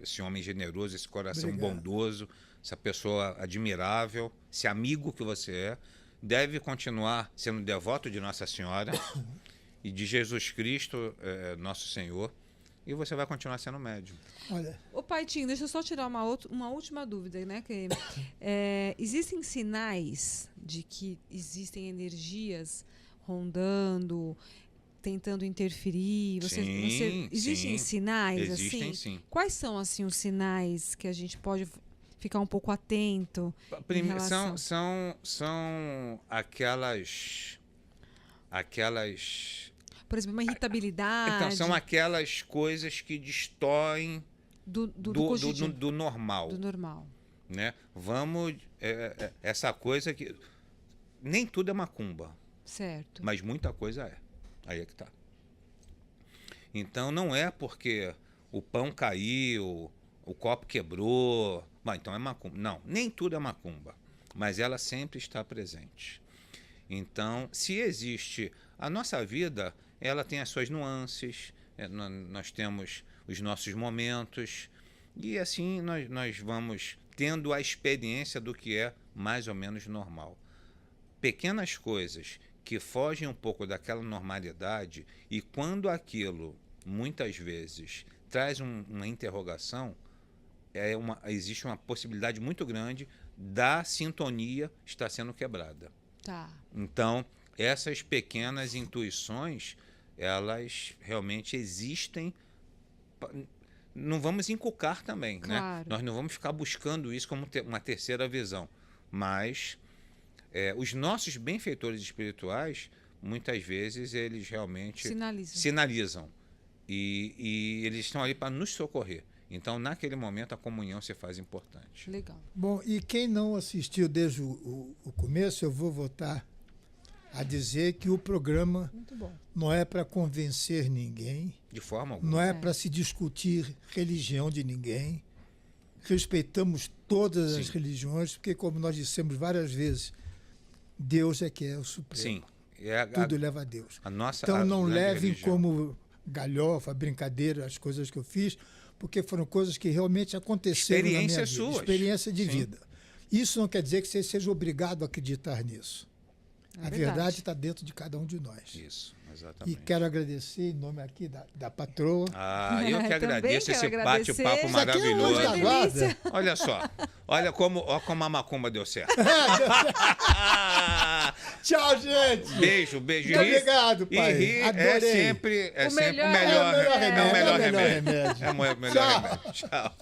esse homem generoso, esse coração bondoso, essa pessoa admirável, esse amigo que você é. Deve continuar sendo devoto de Nossa Senhora e de Jesus Cristo, nosso Senhor, e você vai continuar sendo médium. Olha, Ô, Paitinho, deixa eu só tirar uma última dúvida, né? Que, existem sinais de que existem energias rondando, tentando interferir? Existem sinais Existem, assim? sim. Quais são assim os sinais que a gente pode ficar um pouco atento? São aquelas, por exemplo, uma irritabilidade. então, são aquelas coisas que destoem do normal. Do normal. Né? Essa coisa que nem tudo é macumba, Certo. mas muita coisa é. Aí é que tá. Então não é porque o pão caiu, o copo quebrou, então é macumba. Não, nem tudo é macumba, mas ela sempre está presente. Então, se existe... A nossa vida, ela tem as suas nuances, nós temos os nossos momentos, e assim nós vamos tendo a experiência do que é mais ou menos normal. Pequenas coisas que fogem um pouco daquela normalidade, e quando aquilo, muitas vezes, traz uma interrogação, existe uma possibilidade muito grande da sintonia estar sendo quebrada. Tá. Então, essas pequenas intuições, elas realmente existem. Não vamos inculcar também, claro, né? Nós não vamos ficar buscando isso como uma terceira visão. Mas os nossos benfeitores espirituais, muitas vezes, eles realmente sinalizam. E eles estão ali para nos socorrer. Então, naquele momento, a comunhão se faz importante. Legal. Bom, e quem não assistiu desde o começo, eu vou voltar a dizer que o programa não é para convencer ninguém. De forma alguma. Não é para se discutir religião de ninguém. Respeitamos todas as religiões, porque, como nós dissemos várias vezes, Deus é que é o Supremo. Sim. Tudo leva a Deus. Nossa, então, não levem religião como galhofa, brincadeira, as coisas que eu fiz, porque foram coisas que realmente aconteceram na minha vida. Experiência de vida. Isso não quer dizer que você seja obrigado a acreditar nisso. É a verdade está dentro de cada um de nós. Isso, E exatamente. quero agradecer em nome aqui da patroa. Eu que Também agradeço quero esse agradecer. bate-papo Isso aqui é maravilhoso. luz da guarda. Olha só. Olha como a macumba deu certo. Tchau, gente. Beijo. Muito E obrigado, pai. E rir Adorei. é sempre o melhor melhor remédio. remédio. remédio. É o melhor Tchau. remédio. Tchau.